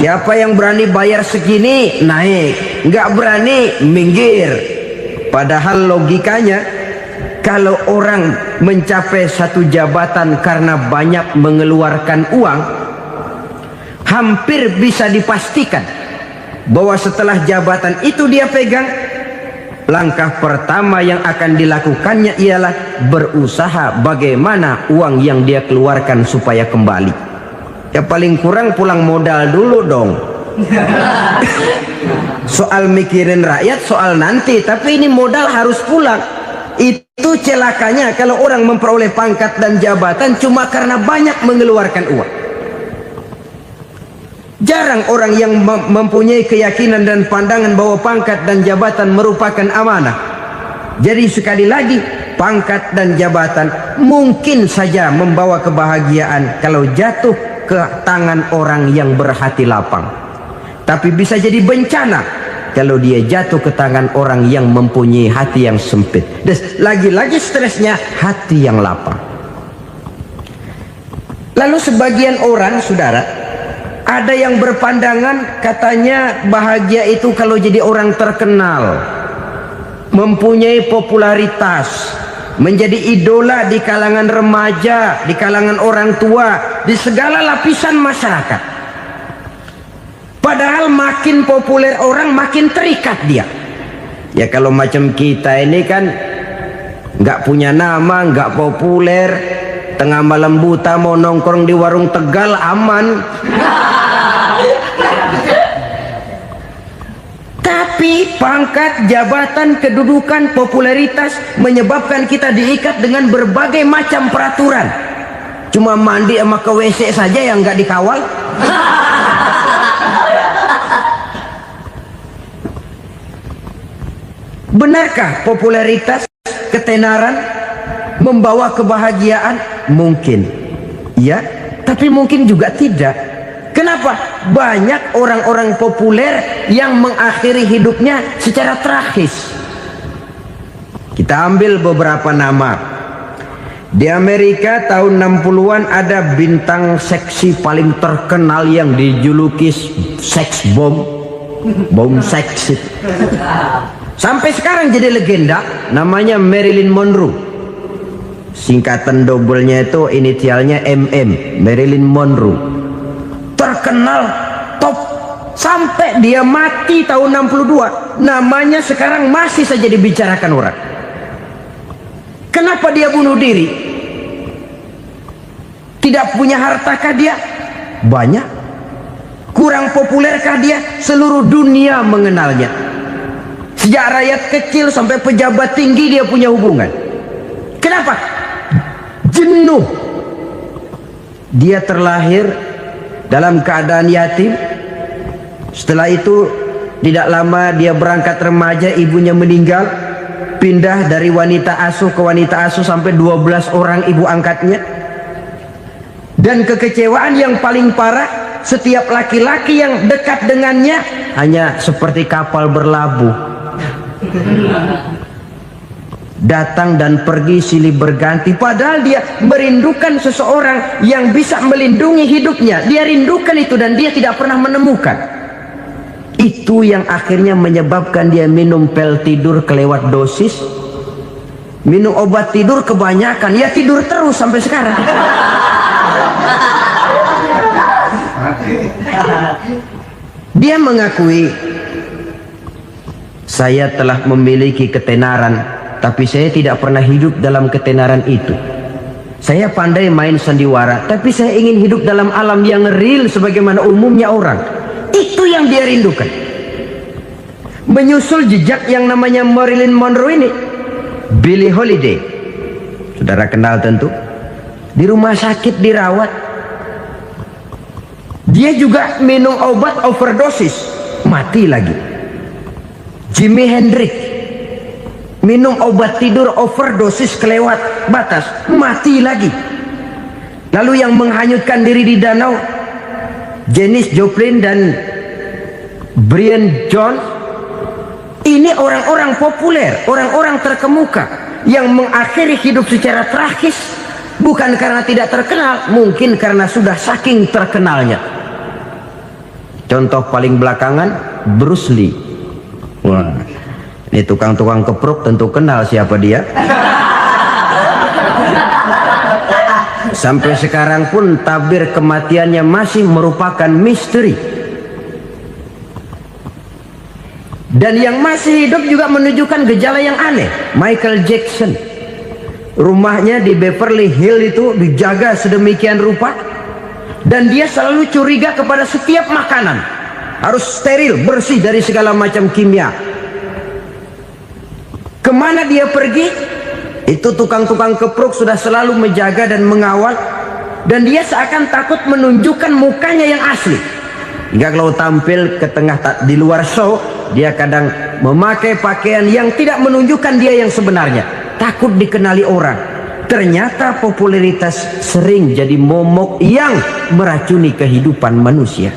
Siapa yang berani bayar segini naik, nggak berani minggir. Padahal logikanya, kalau orang mencapai satu jabatan karena banyak mengeluarkan uang, hampir bisa dipastikan bahwa setelah jabatan itu dia pegang, langkah pertama yang akan dilakukannya ialah berusaha bagaimana uang yang dia keluarkan supaya kembali. Ya paling kurang pulang modal dulu dong. Soal mikirin rakyat soal nanti, tapi ini modal harus pulang. Itu celakanya kalau orang memperoleh pangkat dan jabatan cuma karena banyak mengeluarkan uang. Jarang orang yang mempunyai keyakinan dan pandangan bahwa pangkat dan jabatan merupakan amanah. Jadi sekali lagi, pangkat dan jabatan mungkin saja membawa kebahagiaan kalau jatuh ke tangan orang yang berhati lapang, tapi bisa jadi bencana kalau dia jatuh ke tangan orang yang mempunyai hati yang sempit. Dan lagi-lagi stresnya hati yang lapang. Lalu sebagian orang, saudara, ada yang berpandangan katanya bahagia itu kalau jadi orang terkenal, mempunyai popularitas, menjadi idola di kalangan remaja, di kalangan orang tua, di segala lapisan masyarakat. Padahal makin populer orang, makin terikat dia. Ya kalau macam kita ini kan nggak punya nama, nggak populer, tengah malam buta mau nongkrong di warung Tegal aman. Tapi pangkat, jabatan, kedudukan, popularitas menyebabkan kita diikat dengan berbagai macam peraturan. Cuma mandi sama ke WC saja yang nggak dikawal. Benarkah popularitas, ketenaran membawa kebahagiaan? Mungkin, ya, tapi mungkin juga tidak. Kenapa? Banyak orang-orang populer yang mengakhiri hidupnya secara tragis. Kita ambil beberapa nama. Di Amerika tahun 60-an ada bintang seksi paling terkenal yang dijuluki seks bom. Bom seks. Sampai sekarang jadi legenda, namanya Marilyn Monroe. Singkatan doublenya itu inisialnya MM, Marilyn Monroe. Terkenal, top, sampai dia mati tahun 62, namanya sekarang masih saja dibicarakan orang. Kenapa dia bunuh diri? Tidak punya hartakah dia? Banyak. Kurang populerkah dia? Seluruh dunia mengenalnya. Sejak rakyat kecil sampai pejabat tinggi dia punya hubungan. Kenapa? Jenuh. Dia terlahir dalam keadaan yatim. Setelah itu tidak lama dia berangkat remaja, ibunya meninggal. Pindah dari wanita asuh ke wanita asuh sampai 12 orang ibu angkatnya. Dan kekecewaan yang paling parah, setiap laki-laki yang dekat dengannya hanya seperti kapal berlabuh. Datang dan pergi silih berganti, padahal dia merindukan seseorang yang bisa melindungi hidupnya. Dia rindukan itu dan dia tidak pernah menemukan. Itu yang akhirnya menyebabkan dia minum pil tidur kelewat dosis, minum obat tidur kebanyakan, ya tidur terus sampai sekarang. Dia mengakui, saya telah memiliki ketenaran, tapi saya tidak pernah hidup dalam ketenaran itu. Saya pandai main sandiwara, tapi saya ingin hidup dalam alam yang real sebagaimana umumnya orang. Itu yang dia rindukan. Menyusul jejak yang namanya Marilyn Monroe ini, Billie Holiday, saudara kenal tentu. Di rumah sakit dirawat. Dia juga minum obat overdosis, mati lagi. Jimi Hendrix minum obat tidur overdosis kelewat batas, mati lagi. Lalu yang menghanyutkan diri di danau, Janis Joplin dan Brian Jones. Ini orang-orang populer, orang-orang terkemuka yang mengakhiri hidup secara tragis, bukan karena tidak terkenal, mungkin karena sudah saking terkenalnya. Contoh paling belakangan, Bruce Lee. Wah, ini tukang-tukang kepruk tentu kenal siapa dia. Sampai sekarang pun tabir kematiannya masih merupakan misteri. Dan yang masih hidup juga menunjukkan gejala yang aneh. Michael Jackson, rumahnya di Beverly Hills itu dijaga sedemikian rupa, dan dia selalu curiga kepada setiap makanan harus steril, bersih dari segala macam kimia. Kemana dia pergi, itu tukang-tukang kepruk sudah selalu menjaga dan mengawal, dan dia seakan takut menunjukkan mukanya yang asli. Hingga kalau tampil ke tengah di luar show, dia kadang memakai pakaian yang tidak menunjukkan dia yang sebenarnya, takut dikenali orang. Ternyata popularitas sering jadi momok yang meracuni kehidupan manusia.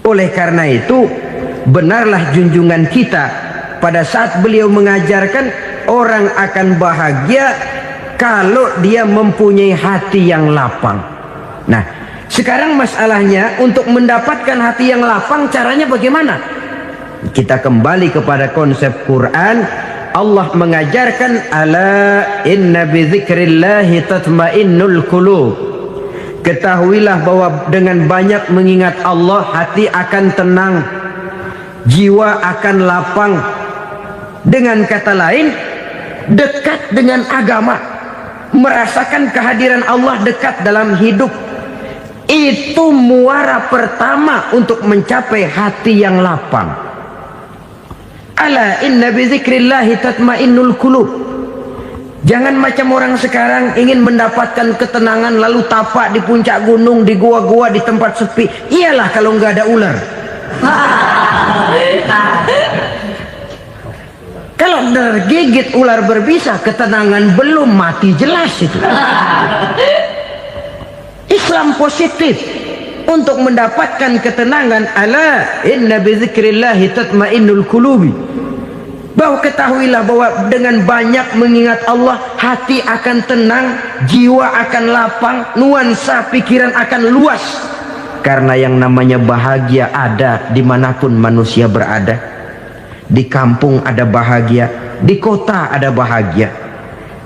Oleh karena itu, benarlah junjungan kita pada saat beliau mengajarkan orang akan bahagia kalau dia mempunyai hati yang lapang. Nah, sekarang masalahnya untuk mendapatkan hati yang lapang, caranya bagaimana? Kita kembali kepada konsep Quran. Allah mengajarkan, ala inna bidzikrillahi tatmainnul qulub. Ketahuilah bahwa dengan banyak mengingat Allah, hati akan tenang, jiwa akan lapang. Dengan kata lain, dekat dengan agama, merasakan kehadiran Allah dekat dalam hidup. Itu muara pertama untuk mencapai hati yang lapang. Ala inna bizikrillahi tatmainnul qulub. Jangan macam orang sekarang ingin mendapatkan ketenangan lalu tapak di puncak gunung, di gua-gua, di tempat sepi. Iyalah kalau nggak ada ular. Kalau tergigit ular berbisa, ketenangan belum, mati jelas itu. Islam positif untuk mendapatkan ketenangan. Ala inna bizikrillahi tatmainnul qulubi. Bahwa ketahuilah bahwa dengan banyak mengingat Allah, hati akan tenang, jiwa akan lapang, nuansa pikiran akan luas. Karena yang namanya bahagia ada dimanapun manusia berada. Di kampung ada bahagia, di kota ada bahagia,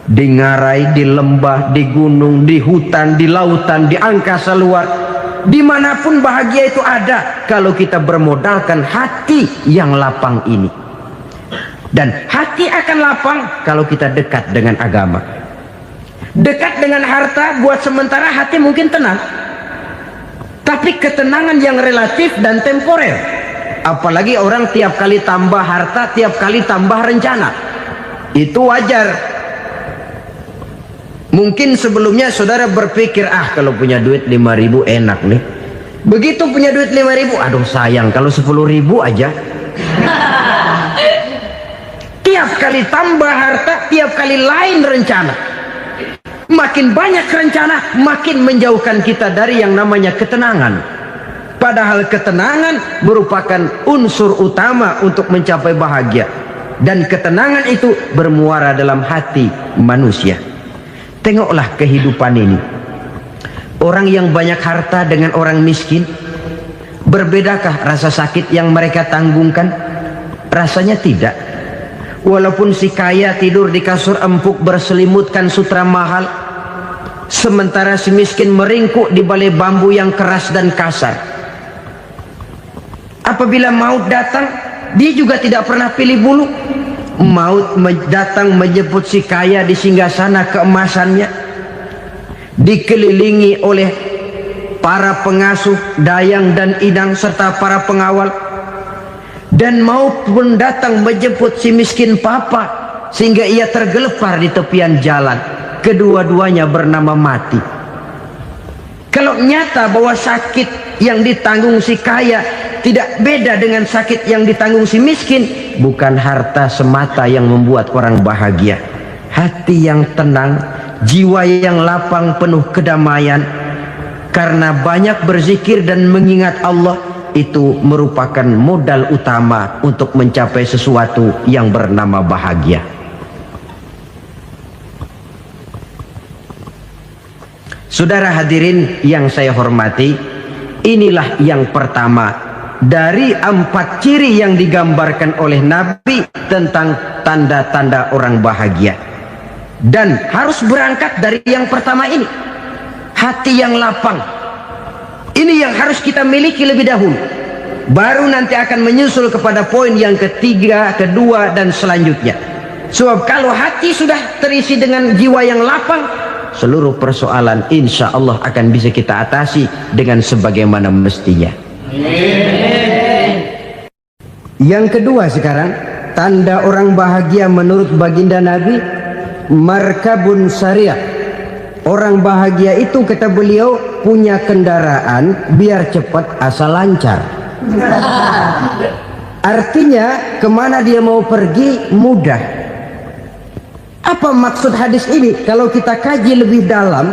di ngarai, di lembah, di gunung, di hutan, di lautan, di angkasa luar, dimanapun bahagia itu ada kalau kita bermodalkan hati yang lapang ini. Dan hati akan lapang kalau kita dekat dengan agama. Dekat dengan harta buat sementara hati mungkin tenang, tapi ketenangan yang relatif dan temporer. Apalagi orang tiap kali tambah harta, tiap kali tambah rencana, itu wajar. Mungkin sebelumnya saudara berpikir, kalau punya duit 5.000 enak nih. Begitu punya duit 5.000, aduh sayang kalau 10.000 aja. Tiap kali tambah harta, tiap kali lain rencana. Makin banyak rencana, makin menjauhkan kita dari yang namanya ketenangan. Padahal ketenangan merupakan unsur utama untuk mencapai bahagia. Dan ketenangan itu bermuara dalam hati manusia. Tengoklah kehidupan ini. Orang yang banyak harta dengan orang miskin, berbedakah rasa sakit yang mereka tanggungkan? Rasanya tidak. Walaupun si kaya tidur di kasur empuk berselimutkan sutra mahal, sementara si miskin meringkuk di balai bambu yang keras dan kasar. Apabila maut datang, dia juga tidak pernah pilih bulu. Maut datang menjemput si kaya di singgasana keemasannya, dikelilingi oleh para pengasuh, dayang dan idang serta para pengawal. Dan maut pun datang menjemput si miskin papa, sehingga ia tergelepar di tepian jalan. Kedua-duanya bernama mati. Kalau nyata bahwa sakit yang ditanggung si kaya tidak beda dengan sakit yang ditanggung si miskin, bukan harta semata yang membuat orang bahagia. Hati yang tenang, jiwa yang lapang penuh kedamaian karena banyak berzikir dan mengingat Allah, itu merupakan modal utama untuk mencapai sesuatu yang bernama bahagia. Saudara hadirin yang saya hormati, inilah yang pertama dari 4 ciri yang digambarkan oleh Nabi tentang tanda-tanda orang bahagia. Dan harus berangkat dari yang pertama ini, hati yang lapang. Ini yang harus kita miliki lebih dahulu, baru nanti akan menyusul kepada poin yang ketiga, kedua dan selanjutnya. Sebab kalau hati sudah terisi dengan jiwa yang lapang, seluruh persoalan insya Allah akan bisa kita atasi dengan sebagaimana mestinya. Yang kedua sekarang, tanda orang bahagia menurut baginda Nabi, markabun syariah. Orang bahagia itu, kata beliau, punya kendaraan biar cepat asal lancar. Artinya kemana dia mau pergi mudah. Apa maksud hadis ini? Kalau kita kaji lebih dalam,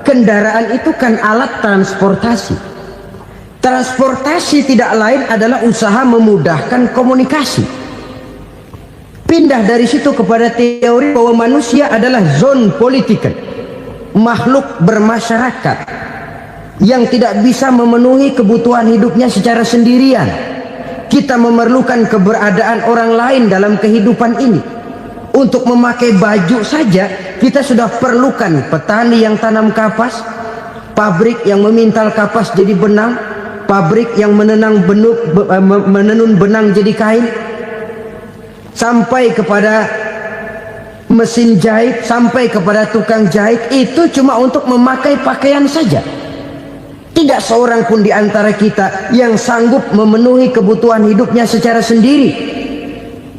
kendaraan itu kan alat transportasi. Transportasi tidak lain adalah usaha memudahkan komunikasi. Pindah dari situ kepada teori bahwa manusia adalah zon political, makhluk bermasyarakat yang tidak bisa memenuhi kebutuhan hidupnya secara sendirian. Kita memerlukan keberadaan orang lain dalam kehidupan ini. Untuk memakai baju saja kita sudah perlukan petani yang tanam kapas, pabrik yang memintal kapas jadi benang, pabrik yang menenun benang jadi kain, sampai kepada mesin jahit, sampai kepada tukang jahit. Itu cuma untuk memakai pakaian saja. Tidak seorang pun di antara kita yang sanggup memenuhi kebutuhan hidupnya secara sendiri.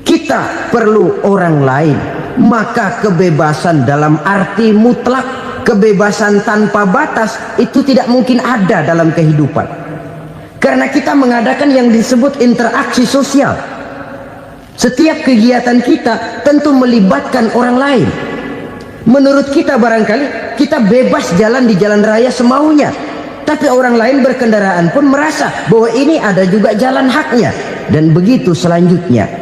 Kita perlu orang lain. Maka kebebasan dalam arti mutlak, kebebasan tanpa batas, itu tidak mungkin ada dalam kehidupan. Karena kita mengadakan yang disebut interaksi sosial. Setiap kegiatan kita tentu melibatkan orang lain. Menurut kita barangkali kita bebas jalan di jalan raya semaunya, tapi orang lain berkendaraan pun merasa bahwa ini ada juga jalan haknya, dan begitu selanjutnya.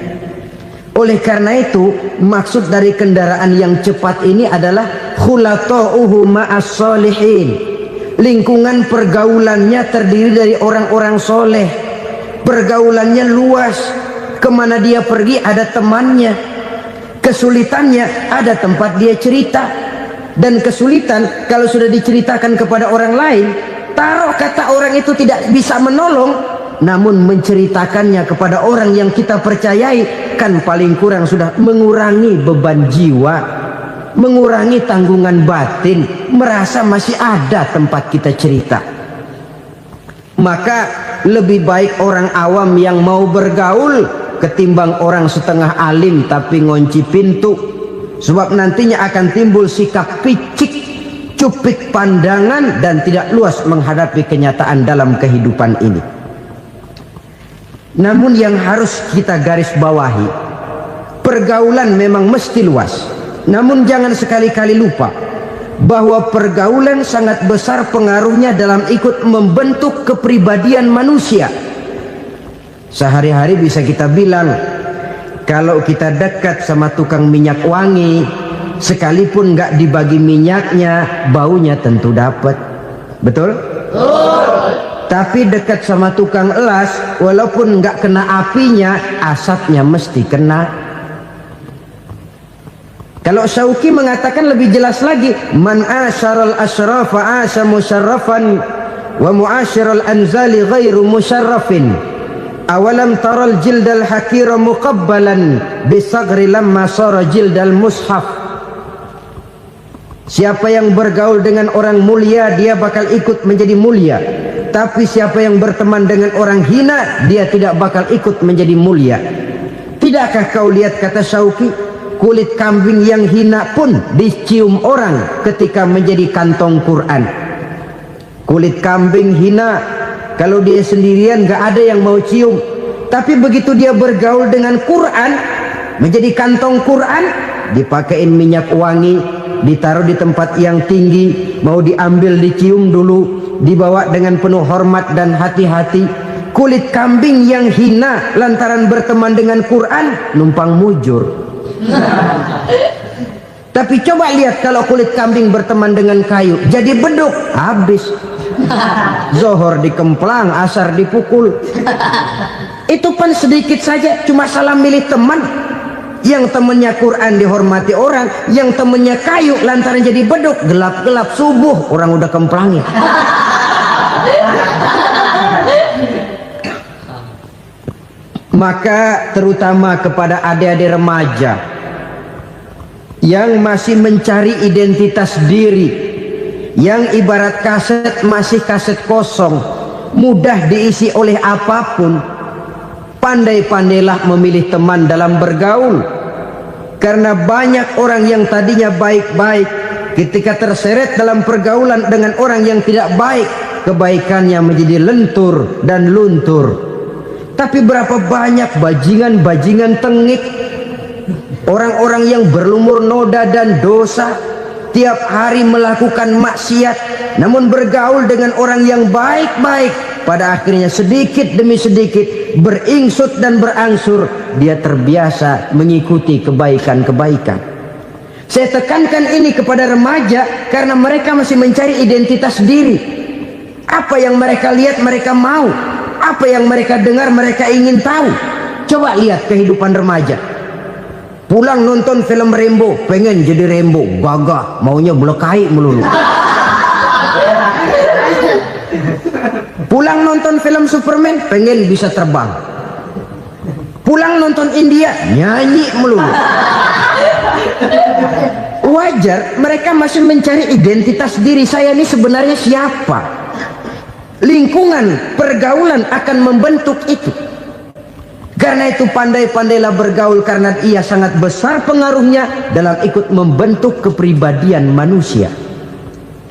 Oleh karena itu, maksud dari kendaraan yang cepat ini adalah khulata'uhu ma'as solihin. Lingkungan pergaulannya terdiri dari orang-orang soleh. Pergaulannya luas. Kemana dia pergi ada temannya. Kesulitannya ada tempat dia cerita. Dan kesulitan kalau sudah diceritakan kepada orang lain, taruh kata orang itu tidak bisa menolong, namun menceritakannya kepada orang yang kita percayai, kan paling kurang sudah mengurangi beban jiwa. mengurangi tanggungan batin, merasa masih ada tempat kita cerita. Maka lebih baik orang awam yang mau bergaul ketimbang orang setengah alim tapi ngunci pintu. Sebab nantinya akan timbul sikap picik, cupik pandangan, dan tidak luas menghadapi kenyataan dalam kehidupan ini. Namun yang harus kita garis bawahi, pergaulan memang mesti luas. Namun jangan sekali-kali lupa bahwa pergaulan sangat besar pengaruhnya dalam ikut membentuk kepribadian manusia. Sehari-hari bisa kita bilang, kalau kita dekat sama tukang minyak wangi, sekalipun nggak dibagi minyaknya, baunya tentu dapat. Betul? Tapi dekat sama tukang elas, walaupun nggak kena apinya, asapnya mesti kena. Kalau Syauqi mengatakan lebih jelas lagi, man asyaral asyrafa asa musyarrafan wa muasyiral anzali ghairu musyarrafin. Awalam taral jildal hakira muqabbalan bisagri lamma sara jildal mushaf. Siapa yang bergaul dengan orang mulia, dia bakal ikut menjadi mulia. Tapi siapa yang berteman dengan orang hina, dia tidak bakal ikut menjadi mulia. Tidakkah kau lihat, kata Syauqi, kulit kambing yang hina pun dicium orang ketika menjadi kantong Quran. Kulit kambing hina, kalau dia sendirian gak ada yang mau cium. Tapi begitu dia bergaul dengan Quran, menjadi kantong Quran, dipakein minyak wangi, ditaruh di tempat yang tinggi, mau diambil dicium dulu, dibawa dengan penuh hormat dan hati-hati. Kulit kambing yang hina lantaran berteman dengan Quran, numpang mujur. Tapi coba lihat kalau kulit kambing berteman dengan kayu, jadi beduk, habis. Zohor dikemplang, asar dipukul. Itu pun sedikit saja, cuma salah milih teman. Yang temennya Quran dihormati orang, yang temennya kayu lantaran jadi beduk, gelap-gelap subuh orang udah kemplangin. Maka terutama kepada adik-adik remaja yang masih mencari identitas diri, yang ibarat kaset masih kaset kosong, mudah diisi oleh apapun, pandai-pandailah memilih teman dalam bergaul. Karena banyak orang yang tadinya baik-baik, ketika terseret dalam pergaulan dengan orang yang tidak baik, kebaikannya menjadi lentur dan luntur. Tapi berapa banyak bajingan-bajingan tengik, orang-orang yang berlumur noda dan dosa, tiap hari melakukan maksiat, namun bergaul dengan orang yang baik-baik, pada akhirnya sedikit demi sedikit beringsut dan berangsur dia terbiasa mengikuti kebaikan-kebaikan. Saya tekankan ini kepada remaja karena mereka masih mencari identitas diri. Apa yang mereka lihat mereka mau, apa yang mereka dengar mereka ingin tahu. Coba lihat kehidupan remaja. Pulang nonton film Rambo, pengen jadi Rambo, gagah, maunya belekai melulu. Pulang nonton film Superman, pengen bisa terbang. Pulang nonton India, nyanyi melulu. Wajar, mereka masih mencari identitas diri. Saya ini sebenarnya siapa? Lingkungan, pergaulan akan membentuk itu. Karena itu pandai-pandailah bergaul, karena ia sangat besar pengaruhnya dalam ikut membentuk kepribadian manusia.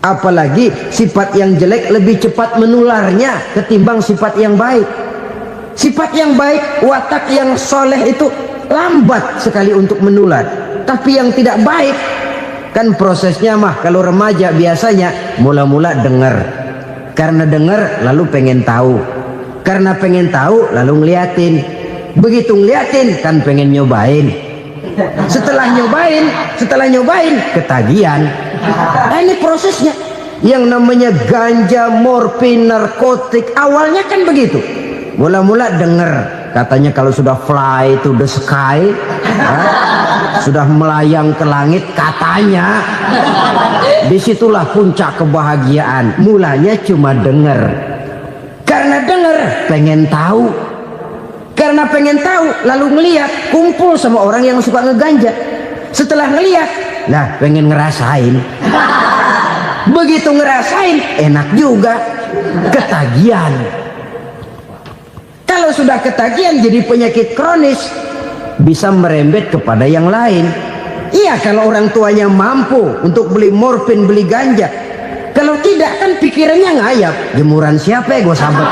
Apalagi sifat yang jelek lebih cepat menularnya ketimbang sifat yang baik. Sifat yang baik, watak yang soleh itu lambat sekali untuk menular. Tapi yang tidak baik, kan prosesnya mah kalau remaja biasanya mula-mula dengar. Karena dengar lalu pengen tahu. Karena pengen tahu lalu ngeliatin. Begitu ngeliatin kan pengen nyobain. Setelah nyobain ketagihan. Nah, ini prosesnya. Yang namanya ganja, morfin, narkotik, awalnya kan begitu. Mula-mula denger, katanya kalau sudah fly to the sky, sudah melayang ke langit, katanya disitulah puncak kebahagiaan. Mulanya cuma denger. Karena denger pengen tahu. Karena pengen tahu lalu ngeliat, kumpul sama orang yang suka ngeganja. Setelah ngeliat, Nah, pengen ngerasain. Begitu ngerasain, enak juga. Ketagihan. Kalau sudah ketagihan jadi penyakit kronis, bisa merembet kepada yang lain. Iya, kalau orang tuanya mampu untuk beli morfin, beli ganja. Kalau tidak kan pikirannya ngayap. Jemuran siapa ya gue sahabat.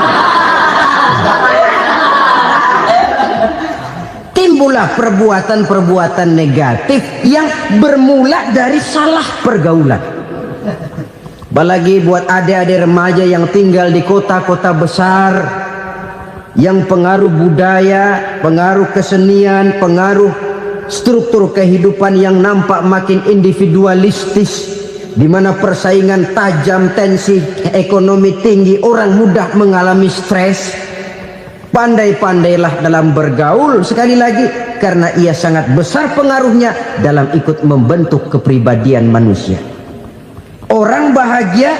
Timbullah perbuatan-perbuatan negatif yang bermula dari salah pergaulan. Apalagi buat adik-adik remaja yang tinggal di kota-kota besar, yang pengaruh budaya, pengaruh kesenian, pengaruh struktur kehidupan yang nampak makin individualistis, di mana persaingan tajam, tensi ekonomi tinggi, orang mudah mengalami stres. Pandai-pandailah dalam bergaul, sekali lagi, karena ia sangat besar pengaruhnya dalam ikut membentuk kepribadian manusia. Orang bahagia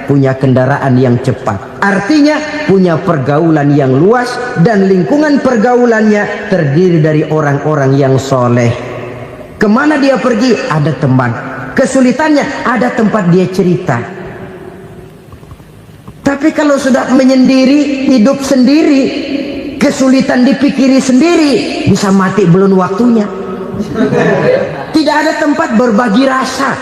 punya kendaraan yang cepat, artinya punya pergaulan yang luas, dan lingkungan pergaulannya terdiri dari orang-orang yang soleh. Kemana dia pergi ada teman, kesulitannya ada tempat dia cerita. Tapi kalau sudah menyendiri, hidup sendiri, kesulitan dipikiri sendiri, bisa mati belum waktunya. Tidak ada tempat berbagi rasa,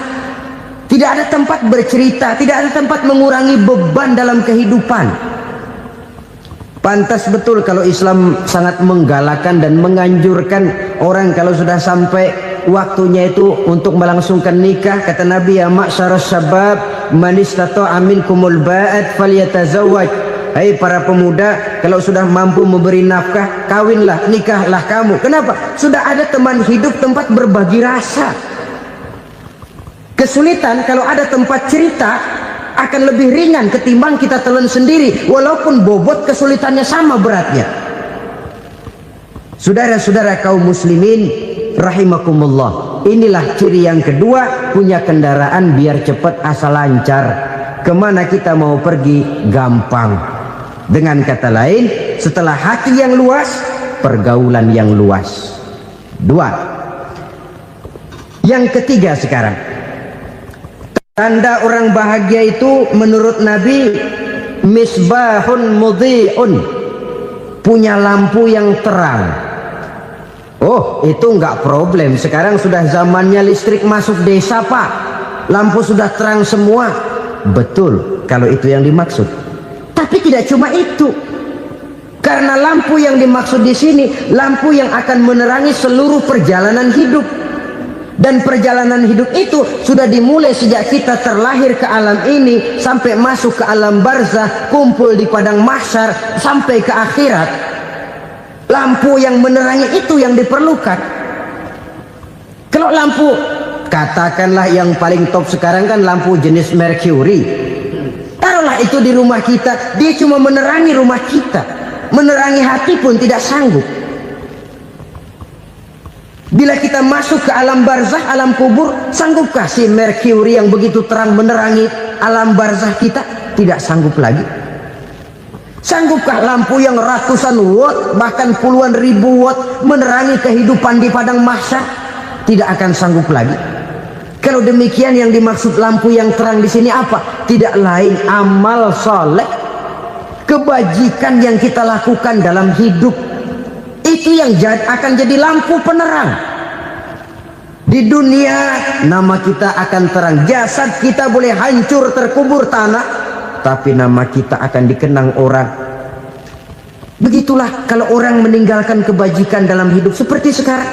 tidak ada tempat bercerita, tidak ada tempat mengurangi beban dalam kehidupan. Pantas betul kalau Islam sangat menggalakkan dan menganjurkan orang kalau sudah sampai waktunya itu untuk melangsungkan nikah. Kata Nabi, ya ma'syaras syabab man istata'a minkumul ba'at falyatazawwaj. Hai para pemuda, kalau sudah mampu memberi nafkah, kawinlah, nikahlah kamu. Kenapa? Sudah ada teman hidup, tempat berbagi rasa. Kesulitan kalau ada tempat cerita akan lebih ringan ketimbang kita telan sendiri, walaupun bobot kesulitannya sama beratnya. Saudara-saudara kaum muslimin rahimakumullah, inilah ciri yang kedua, punya kendaraan biar cepat asal lancar. Kemana kita mau pergi gampang. Dengan kata lain, setelah hati yang luas, pergaulan yang luas. Dua. Yang ketiga sekarang, tanda orang bahagia itu menurut Nabi, misbahun mudhi'un, punya lampu yang terang. Oh, itu enggak problem. Sekarang sudah zamannya listrik masuk desa, Pak. Lampu sudah terang semua. Betul, kalau itu yang dimaksud. Tapi tidak cuma itu. Karena lampu yang dimaksud di sini, lampu yang akan menerangi seluruh perjalanan hidup. Dan perjalanan hidup itu sudah dimulai sejak kita terlahir ke alam ini, sampai masuk ke alam barzah, kumpul di padang mahsyar, sampai ke akhirat. Lampu yang menerangi itu yang diperlukan. Kalau lampu, katakanlah yang paling top sekarang kan lampu jenis Mercury. Taruhlah itu di rumah kita, dia cuma menerangi rumah kita, menerangi hati pun tidak sanggup. Bila kita masuk ke alam barzah, alam kubur, sanggupkah si Mercury yang begitu terang menerangi alam barzah kita? Tidak sanggup lagi. Sanggupkah lampu yang ratusan watt, bahkan puluhan ribu watt menerangi kehidupan di padang mahsyar? Tidak akan sanggup lagi. Kalau demikian, yang dimaksud lampu yang terang di sini apa? Tidak lain amal soleh, kebajikan yang kita lakukan dalam hidup. Itu yang akan jadi lampu penerang. Di dunia nama kita akan terang, jasad kita boleh hancur terkubur tanah, tapi nama kita akan dikenang orang. Begitulah kalau orang meninggalkan kebajikan dalam hidup seperti sekarang.